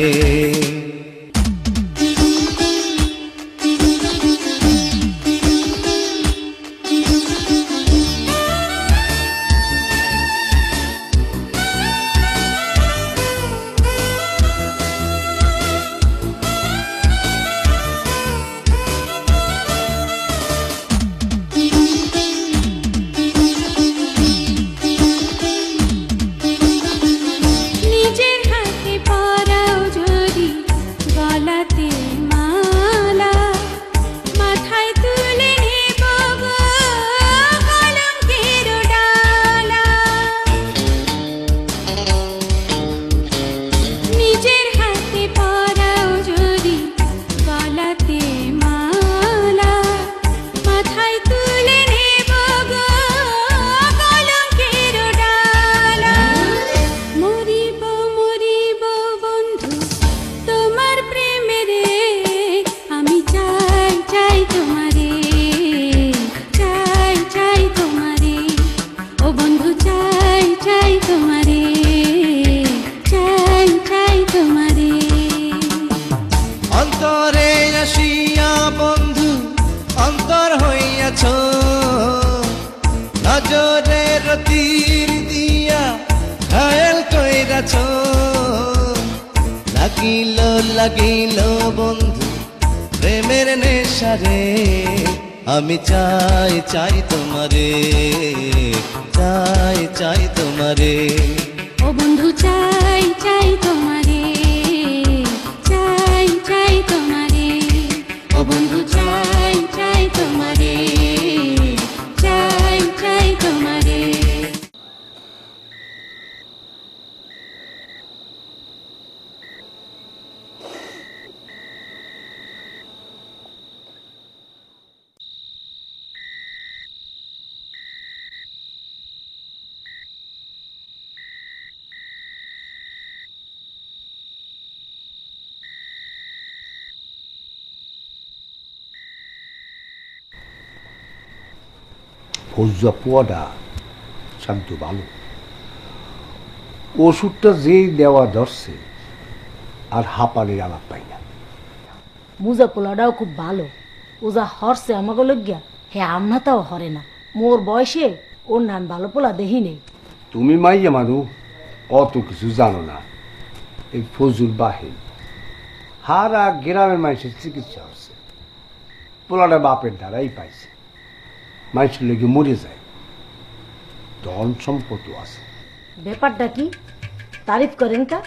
গেছো লাগিল লাগিল বন্ধু প্রেমের নেশারে আমি চাই চাই তোমারে চাই চাই তোমারে ও বন্ধু চাই চাই তোমারে চাই চাই তোমারে ও বন্ধু চাই চাই তোমারে চাই চাই তোমারে ফৌজা পোয়াটা শান্ত ভালো, ওষুধটা যেই দেওয়া ধরছে আর হাঁপানির আলাপ পাই না। মুজা পোলাটাও খুব ভালো, ও যা হরছে আমাকে লজ্ঞা হে আমনাতাও হরে না। মোর বয়সে ওর নাম ভালো পোলা দেহি নেই। তুমি মাইয়া মানু অত কিছু জানো না। এই ফজুল বাহিনী হারা গ্রামের মানুষের চিকিৎসা হচ্ছে, পোলাটা বাপের দ্বারাই পাইছে, মানুষের লেগে মরে যায়, ধন সম্পদও আছে। ব্যাপারটা কি তারিফ করেন কা?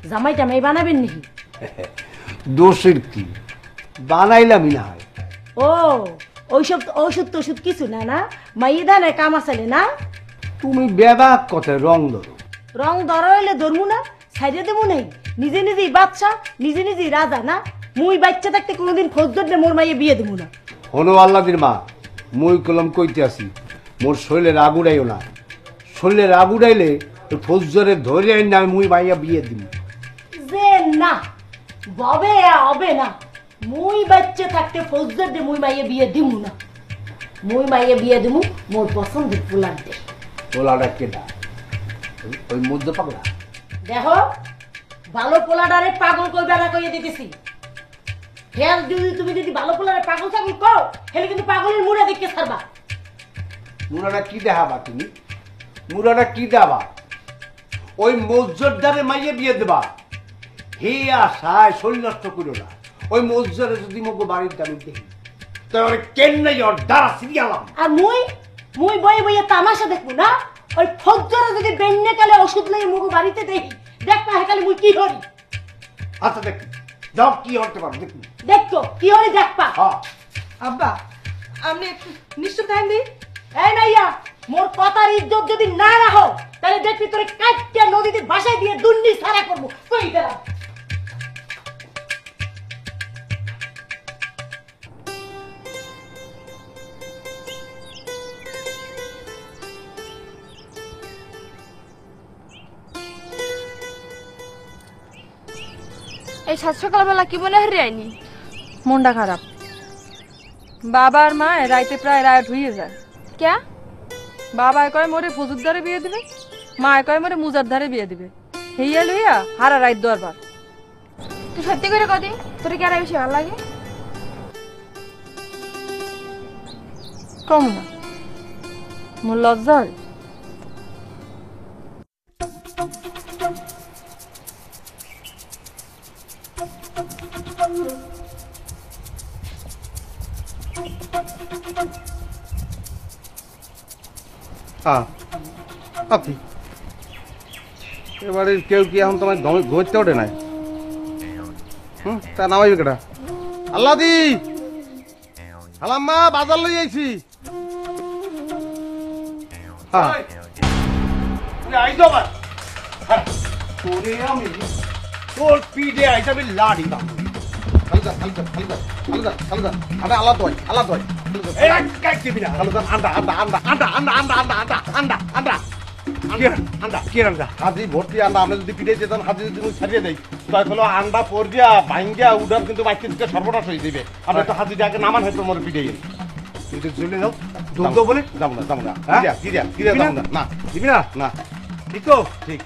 জামাই টামাই বানাবেন নাকি? দোষের কি, বানাইলামই না হয়। ও ওইসব ওষুধ টষুধ কিছু না, না মাইয়ে দানে কাম আসালে না। তুমি বেবাক কথায় রং ধরো। রং ধরা হইলে ধরমু না, ছাইড়ে দেবো নেই। নিজে নিজেই বাচ্চা, নিজে নিজেই রাজা না। মুই বাচ্চা থাকতে কোনোদিন খোঁজ ধরলে মোর মাইয়ে বিয়ে দেবো না। হনো আল্লাদির মা, মুই কলম কইতে আসি, মোর শরীরের আগুড়াইও না। শরীরের আগুড়াইলে ফৌজরে ধরে আইন না, মুই মাইয়া বিয়ে দিব। যে না ববে হবে না, মুই বাচ্চা থাকতে ফৌজদার দে মুই মাইয়ে বিয়ে দিব না। মুই মাইয়ে বিয়ে দিব মোর পছন্দের পোলার দে। পোলাটা কেডা? ওই মধ্য পাগলা? দেখো ভালো পোলাডারে পাগল কইবা না কইয়ে দিতেছি। হেল তুমি যদি ভালো পোলারে পাগল ছাগল কও, হেলে কিন্তু পাগলের মুড়া দেখতে ছাড়বা। মুরাটা কি দেখাবা তুমি? মুরাটা কি দেবা? ওই মজ্জরদারে মাইয়ে বিয়ে দেবা? হে আশায় শরীর নষ্ট করো না। ওই মজ্জরে যদি মগো বাড়ির দামি দেখি তাহলে কেন্নাই ওর দ্বারা সিরিয়ালাম। আর মুই মুই বই বইয়ে তামাশা দেখবো না। ওই ফজ্জরে যদি বেন্নে কালে ওষুধ লই মগো বাড়িতে দেখি, দেখ না হেকালে মুই কি করি। আচ্ছা দেখ যাও কি হতে পারো দেখি। দেখতো কি হরি দেখবা। আব্বা আপনি একটু নিশ্চয় টাইম দিই। এই নাইয়া মোর কথার ইজ্জত যদি না রাখো তাহলে দেখবি তোরে কাটতে নদীতে ভাসাই দিয়ে দুন্নি সারা করবো। কই দিলাম এই সাত সকালবেলা কি মনে হারিয়ে আইনি? মনটা খারাপ। বাবার মা রাইতে প্রায় রায় ধুয়ে যায়। ক্যা? বাবা কয় মোরে ফজুর ধারে বিয়ে দিবে, মা কয় মোরে মুজার ধারে বিয়ে দিবে। হেইয়া লইয়া হারা রাত দরবার। তুই সত্যি করে কদি তোর কি আর বেশি ভালো লাগে? কম না, মোর লজ্জা হয়। আপনি এবারে কেউ কি এখন তোমার ঘুরতে ওঠে নাই? তা নামাইবে কেটা? আল্লাদি হালাম্মা বাজার লই আইছি। তোর পিঠে আইসাবি লাড়ি দাম। আল্লাহ আল্লাহ হাজি ভর্তি আন্ডা আমরা যদি পিঠে যেতাম, হাজি যদি ছাড়িয়ে দেয় তাহলে আন্ডা পড়িয়া ভাঙ্গিয়া উডার কিন্তু বাইকে দিকে সর্বনাশ হয়ে যাবে। আমরা তো হাজি আগে নামান হয়তো মোর পিঠে কিন্তু চলে যাও। দুধ বলে যাবো না, যাবো না, না দিবি না, না ঠিক তো ঠিক।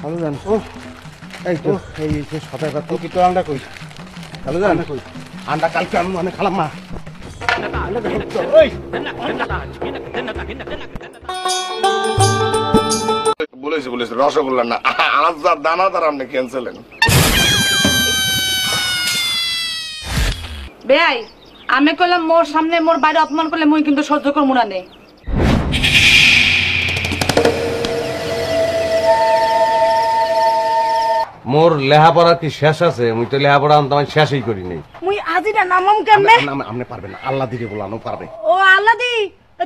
ভালো জান। ও এই তো এই সদাই কথা কি তো আমরা কই চলো যান আন্ডা কালকে আমি মানে খালাম মা বলেছি রসগোল্লা না আজাদ দানাদার আপনি ক্যান্সেলেন বেয়াই আমি কইলাম মোর সামনে মোর বাইরে অপমান করলে মুই কিন্তু সহ্য করবো না নে মোর লেহাপড়া কি শেষ আছে? মুই তো লেহাপড়া তোমার শেষই করি নাই। মুই আজিটা নামম কেমনে? আপনি পারবেন না, আল্লাহ দিরে বলানো পারবে। ও আল্লাহ দি,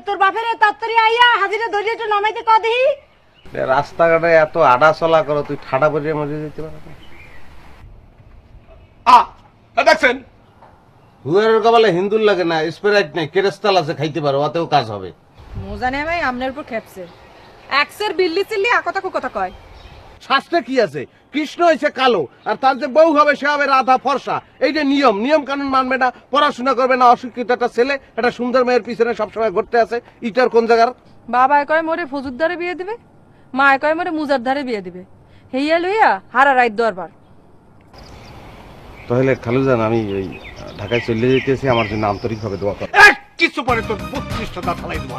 তোর বাপের তাড়াতাড়ি আইয়া হাজিরা ধরিয়ে একটু নামাইতে কদি। রাস্তাঘাটে এত আডা চলা করো, তুই ঠাডা পরিয়ে মজে যেতে পারবে না। দেখছেন হুয়ারের কপালে হিন্দুর লাগে না, স্প্রাইট নাই, কেরেস্তাল আছে, খাইতে পারো, ওতেও কাজ হবে। মোজানে ভাই আমনের উপর খেপছে, এক্সের বিল্লি চিল্লি আকথা কুকথা কয়। শাস্ত্রে কি আছে? কৃষ্ণ হয়েছে কালো, আর তার যে বউ হবে সে হবে রাধা ফর্সা। এই যে নিয়ম, নিয়ম কানুন মানবে না, পড়াশোনা করবে না, অশিক্ষিত একটা ছেলে একটা সুন্দর মেয়ের পিছনে সবসময় ঘুরতে আছে। ইটার কোন জায়গার? বাবা কয় মোরে ফজুর ধারে বিয়ে দিবে, মা কয় মোরে মুজার ধারে বিয়ে দিবে। হেইয়া লইয়া হারা রাত দরবার। তাহলে খালুজান আমি ওই ঢাকায় চলে যেতেছি, আমার জন্য আন্তরিক ভাবে দোয়া কর। কিছু পরে তোর 32টা দাঁত ফালাই দেবো।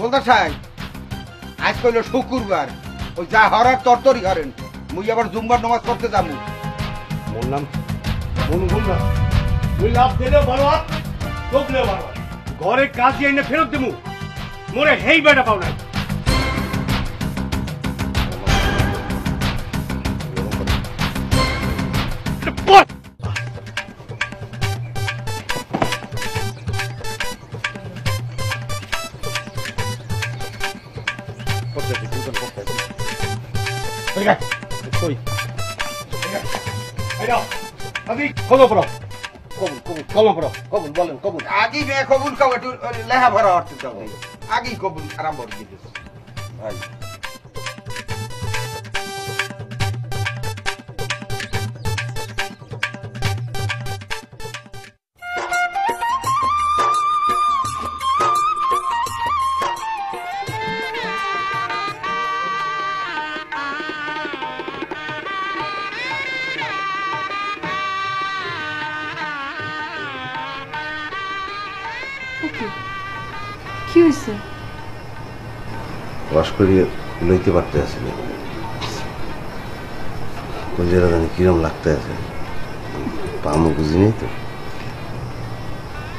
বলতে চাই আজ কইল শুক্রবার, ওই যা হরার তরতরি হরেন, মুই আবার জুম্বার নামাজ করতে যাবো। বললাম বললাম তুই লাভ দিলে ভালো হাত, ঢুকলে ভালো হাত, ঘরে কাজ এনে ফেরত দেবো। মোরে হেই বেটা পাও না। আগেই কবুল লেখা ভরা অর্থ আগেই কবুল আরম্ভ করে দিতেছে ভাই। কি হয়েছে? ওয়াশ করিয়ে লইতে পারতে আছে না, কলিজাটা জানি কিরম লাগতে আছে, পামো বুঝি নেই তো।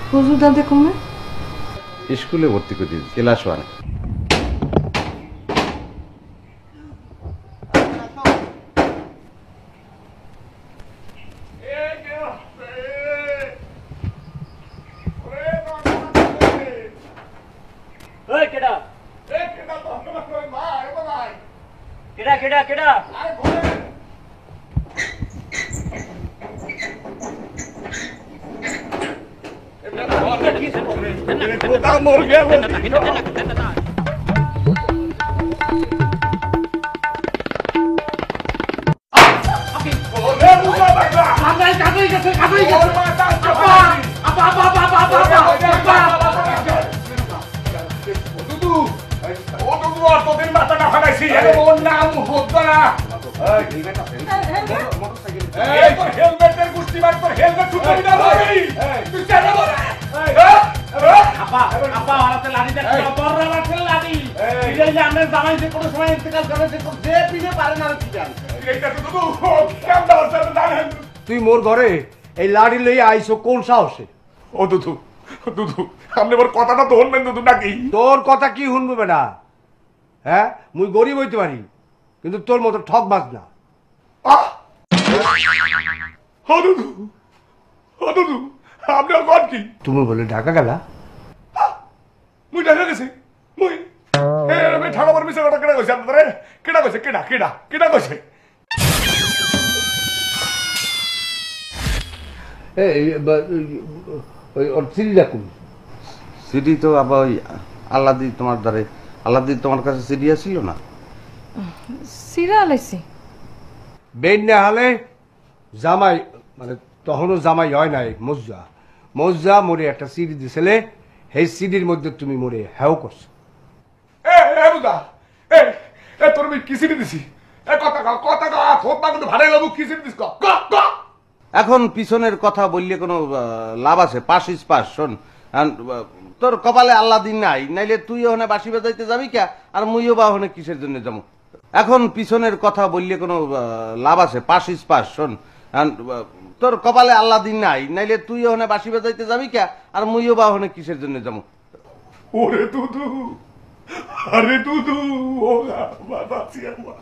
ফজুর দাদে কমে স্কুলে ভর্তি করে দিয়েছি, ক্লাস 1। তুই মোর ঘরে এই লাড়ি লই আইছো কোন সাহসে? ও দুধু দুধু আপনি ওর কথাটা তো শুনবেন দুধু নাকি? তোর কথা কি শুনবো বেটা? হ্যাঁ, মুই গরিব হইতে পারি, কিন্তু তোর মতো ঠক বাজ না। আপনি আর কন কি? তুমি বলে ঢাকা গেলা? মুই ঢাকা গেছি, মুই ঠাড়া পর মিশে কথা কেনা কইছে আপনারে? কেনা কইছে? কেনা কেনা কেনা কইছে? সিডি তো আবার ওই আল্লাদি তোমার দ্বারে, আল্লাদি তোমার কাছে সিডি ছিল না? সিরা আলাইছি বেন না হলে জামাই, মানে তখনও জামাই হয় নাই, মজ্জা মজ্জা মোরে একটা সিডি দিছিলে, সেই সিডির মধ্যে তুমি মোরে হ্যাও করছো। তোর আমি কি সিডি দিছি? এখন পিছনের কথা বললে কোনো লাভ আছে? পাশ ইস পাশ। শোন, তোর কপালে আল্লাহ দিন নাই, নাইলে তুই ওখানে বাঁশি বাজাইতে যাবি কে, আর মুইও বা ওখানে কিসের জন্য যাবো? এখন পিছনের কথা বললে কোনো লাভ আছে? পাশ ইস পাশ। শোন, তোর কপালে আল্লাহ দিন নাই, নাইলে তুই ওখানে বাঁশি বাজাইতে যাবি কে, আর মুইও বা ওখানে কিসের জন্য যাবো? ওরে দুদু, আরে দুদু, ও বাবাছি আমার,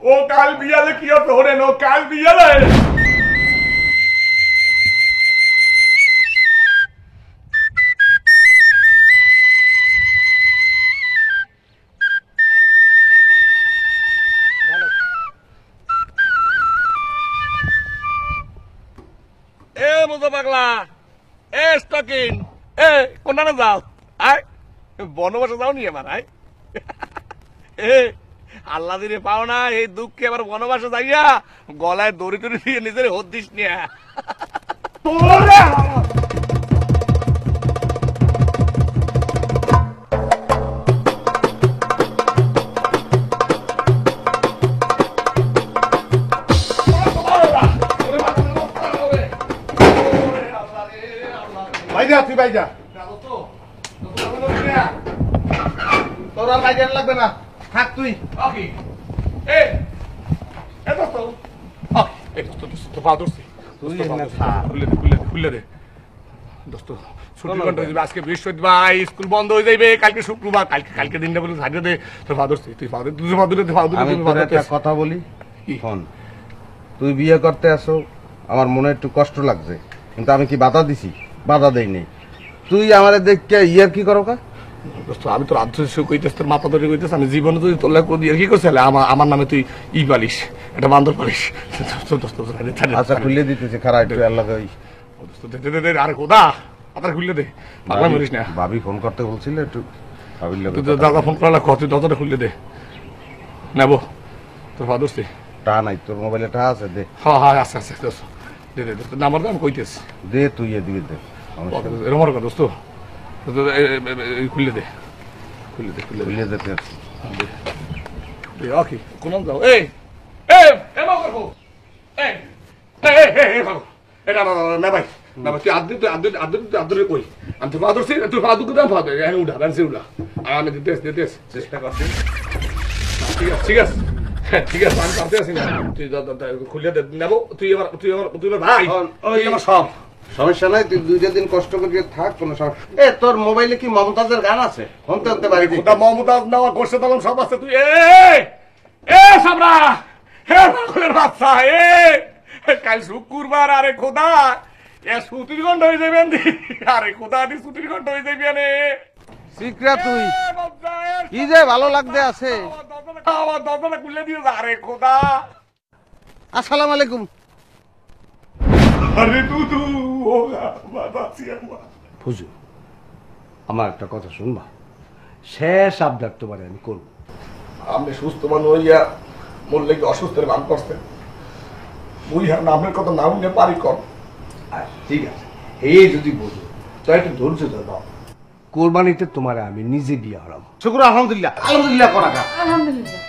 ও কাল বিয়ালে কি হবে? ওরে নো কাল বিয়ালে এ মজা পাগলা, এ স্টকিন, এ কোনখানে যাও? আয় বনবাসে যাও নি আমার? আয় এ আল্লাহ দিনে পাও না, এই দুঃখে আবার বনবাসে যাইয়া গলায় দড়ি টড়ি দিয়ে নিজের হদ দিস নিয়া। ভাইজা তুই ভাইজা, তোর আর বাইরে লাগবে না, থাক তুই। আজকে বৃহস্পতিবার, স্কুল বন্ধ হয়ে যাবে, কালকে শুক্রবার, কালকে দিনটা বলে ছাড়িয়ে দে। তোর ফাদর তুই কথা বলি শোন, তুই বিয়ে করতে আসো, আমার মনে একটু কষ্ট লাগছে, কিন্তু আমি কি বাধা দিছি? বাধা দেই নেই। তুই আমারে দেখে ইয়ার কি করো কা? আমি তোর আধ্যাত্মিক কইতেছ, তোর মাথা ধরে কইতেছ, আমি জীবনে তুই তোর লাগে ইয়ার কি করছিস? আমার নামে তুই ই পালিস, এটা বান্দর পালিস। আচ্ছা খুলে দিতেছি, খারাপ একটু আল্লাহ। আরে খোদা আপনার খুললে দে, পাগলা মরিস না। ভাবি ফোন করতে বলছিল, একটু দাদা ফোন করা কত দরজাটা খুললে দে। নেবো তোর ফাদর টা নাই? তোর মোবাইলে টা আছে? দে। হ্যাঁ হ্যাঁ আছে আছে, দে দে নাম্বার দে, আমি কইতেছি। দে তুই এদিকে দে। এরকম কথা দোস্ত, খুললে দে, খুললে দে, খুলে যেতে আছে। ওকে কোন যাও? এই মা করবো, এটা না ভাই, না ভাই, তুই আদরে কই, আমি তো ফাদর তুই ফাদুকে দাম ফাদর, হ্যাঁ উঠা বেঞ্চে উঠা, আর আমি দিতেস চেষ্টা করছি। ঠিক আছে ঠিক আছে, আমি পারতে আছি না, তুই খুলে দে, নেবো। তুই এবার ভাই, আমার সব সমস্যা নাই, তুই 2 দিন কষ্ট করে থাক, কোনো সমস্যা। এ তোর মোবাইলে কি মমতাজের গান আছে? শুনতে হতে পারি। মমতাজ নেওয়া করছে তখন সব আছে। তুই সাবরা, হে পাগলের বাচ্চা, কাল শুক্রবার, আরে খোদা ছুটির ঘন্টা হয়ে যাবে, আরে খোদা ছুটির ঘন্টা হয়ে যাবি। শিখরা তুই কি যে ভালো লাগতে আছে। আমার দরজাটা খুলে দিয়ে যা, আরে খোদা। আসসালামু আলাইকুম। আরে দুদু, ও বাবাছি আমার। ফুজু, আমার একটা কথা শুনবা, শেষ আবদার তোমারে আমি করবো। আপনি সুস্থ মানুষ হইয়া বললে কি অসুস্থের ভান করছেন? বুঝলাম না, আপনার কথা না শুনে পারি কর। ঠিক আছে, এই যদি বোঝো তো একটু ধৈর্য দাও। কোরবানিতে তোমারে আমি নিজে বিয়ে হারাম। শুক্র আলহামদুলিল্লাহ, আলহামদুলিল্লাহ করা। আলহামদুলিল্লাহ।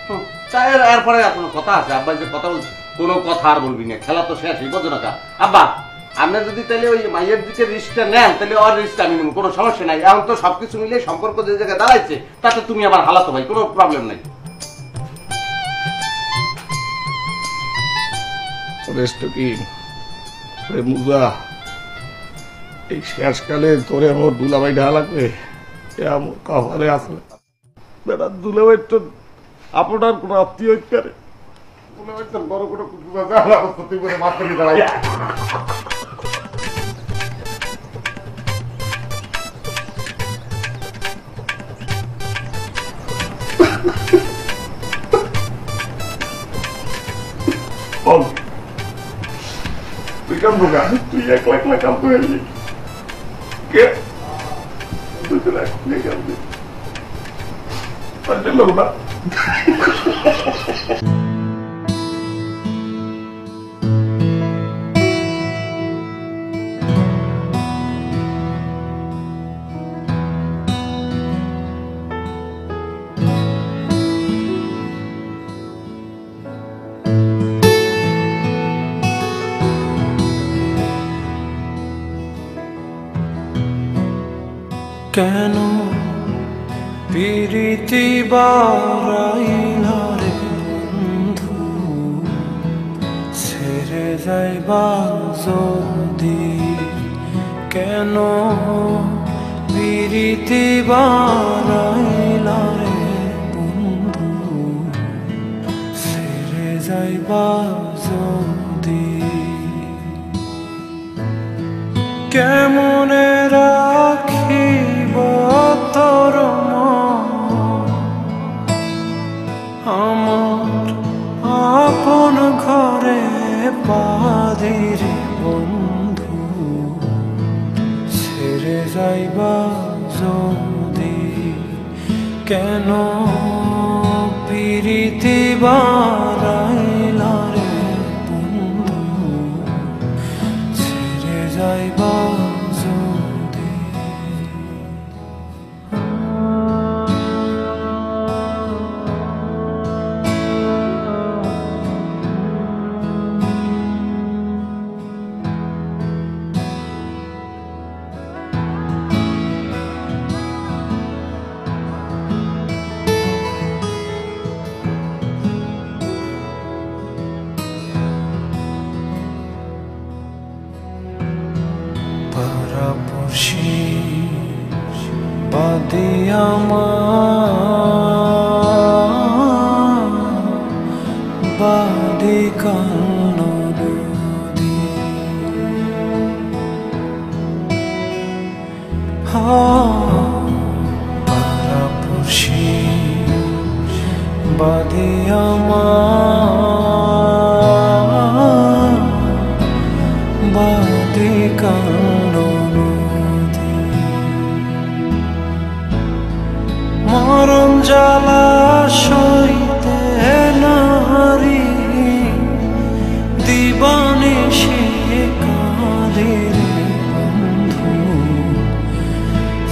চায়ের এরপরে আর কোনো কথা আছে? আব্বা যে কথা বলছে, কোনো কথা আর বলবি না, খেলা তো শেষ, বোঝো না? আব্বা আপনি যদি তাহলে ওই মাইয়ের দিকে রিস্কটা নেন, তাহলে ওর রিস্কটা আমি নেব, কোনো সমস্যা নাই। এখন তো সবকিছু মিলে সম্পর্ক যে জায়গায় দাঁড়াইছে, তাতে তুমি আবার হালাতো ভাই, কোনো প্রবলেম নাই। এই শেষকালে তোরে আমার দুলাভাই ঢা লাগবে, আমার কপালে আসলে বেটা। দুলাভাই তো আপনার কোনো আত্মীয় হইতে পারে, দুলাভাই তো বড় কোনো তুই বলে মাথা দিয়ে দাঁড়াই। তুই কাম বোকা, তুই 1 লাখ কাম করে কে তুই তো লাখ কাম দিস পারলে লোক না। কেন প্রীতি বাড়াইলা রে বন্ধু ছেড়ে যাইবা যদি কেন প্রীতি বাড়াইলা রে বন্ধু ছেড়ে যাইবা যদি কেমনে রাখিব তোর আমার আপন ঘরে বাঁধির বন্ধু ছেড়ে যাইবা যদি কেন প্রীতি বাড়াইলা রে বন্ধু ছেড়ে যাইবা যদি পরাপরশি বাদে আমার বাদে কান্ন নদী পরাপরশি বাদে আমার বাদে কান্ন মরণ জ্বালা সইতে নারী দিবানে সে কাঁদে রে বন্ধু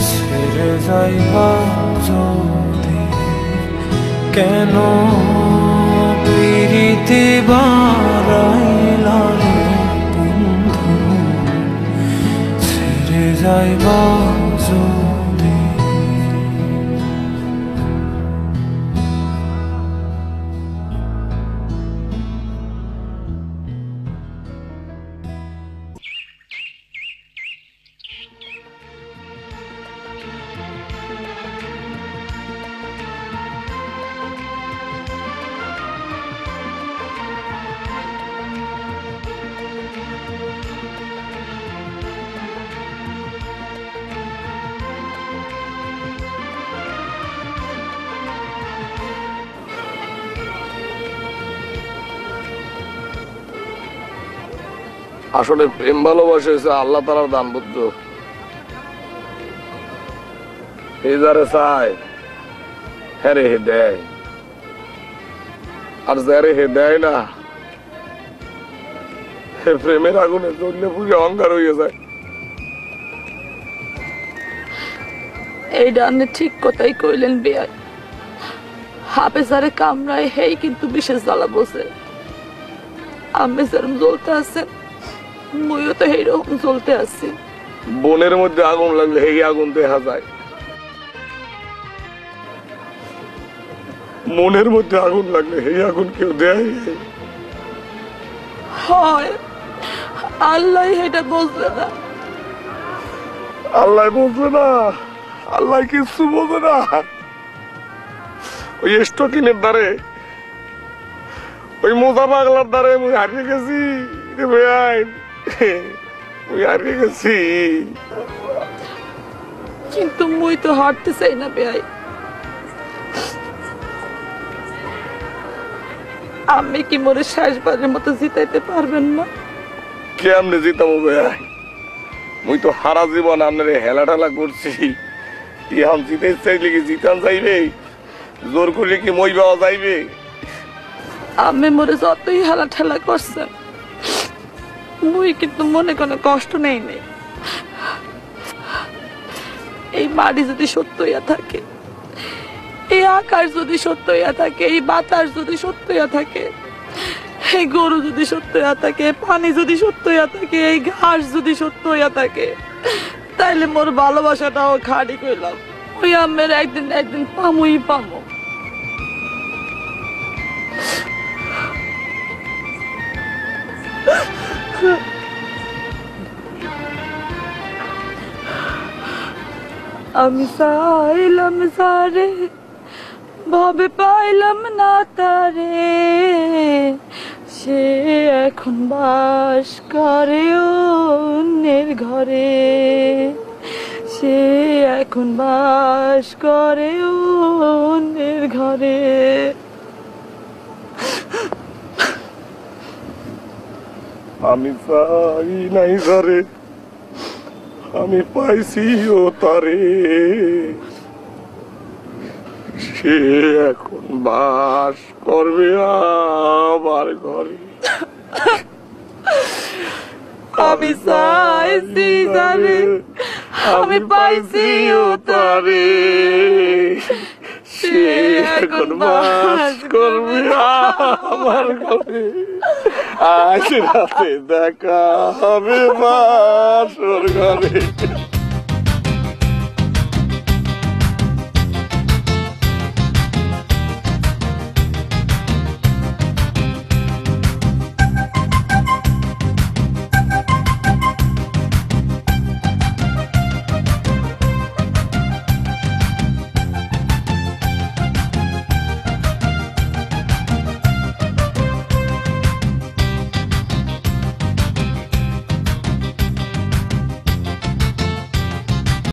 ছেড়ে যাইবা যদি কেন প্রীতি বাড়াইলা রে বন্ধু ছেড়ে যাইবা যদি আসলে প্রেম ভালোবাসা হচ্ছে আল্লাহ তাআলার দান বুদ্ধ এই যারে চায় হ্যাঁ হে দেয় আর যারে হে দেয় না হে প্রেমের আগুনে জ্বললে পুড়ে অঙ্গার হয়ে যায় এইটা আপনি ঠিক কথাই কইলেন বেয়াই হাফেজারে কামরায় হেই কিন্তু বিশেষ জ্বালা বসে আমি যেরকম জ্বলতে আছেন মুইও তো এইরকম জ্বলতে আছি বনের মধ্যে আগুন লাগলে হেই আগুন দেখা যায় মনের মধ্যে আগুন লাগলে হেই আগুন কেউ দেয় হয় আল্লাহ এটা বুঝবে না আল্লাহ বুঝবে না আল্লাহ কিছু বোঝে না ওই স্টকিনের দ্বারে ওই মোজা পাগলার দ্বারে মুই হারিয়ে গেছি রে ভাই মুই হারিয়ে গেছি কিন্তু মুই তো হারতে চাই না ভাই আমি কি মোরে শেষবারের মতো জিতাইতে পারবেন না কেমনে জিতাবো ভাই মুই তো হারা জীবন আপনার হেলা ঠেলা করছি ইহাম জিতে চাইলে কি জিতান যাইবে জোর করলে কি মই পাওয়া যাইবে আমি মোরে যতই হেলা ঠেলা করছেন মুই কিন্তু মনে কোনো কষ্ট নেই নেই এই মাটি যদি সত্য হইয়া থাকে এই আকাশ যদি সত্য হইয়া থাকে এই বাতাস যদি সত্য হইয়া থাকে এই গরু যদি সত্য হইয়া থাকে পানি যদি সত্য হইয়া থাকে এই ঘাস যদি সত্য হইয়া থাকে তাইলে মোর ভালোবাসাটাও খাড়ি কইলাম ওই আমের একদিন একদিন পামুই পামু। আমি চাইলাম সারে ভাবে পাইলাম না তারে, সে এখন বাস করে অন্যের ঘরে, সে এখন বাস করে অন্যের ঘরে। আমি চাই নাই সারে, আমি পাইছি ও তারে, সে এখন বাস করবে আমার ঘরে। আমি চাইছি তারে, আমি পাইছি ও তারে, সে এখন বাস করবে আমার ঘরে। আজ রাতে দেখা হবে বাসর ঘরে।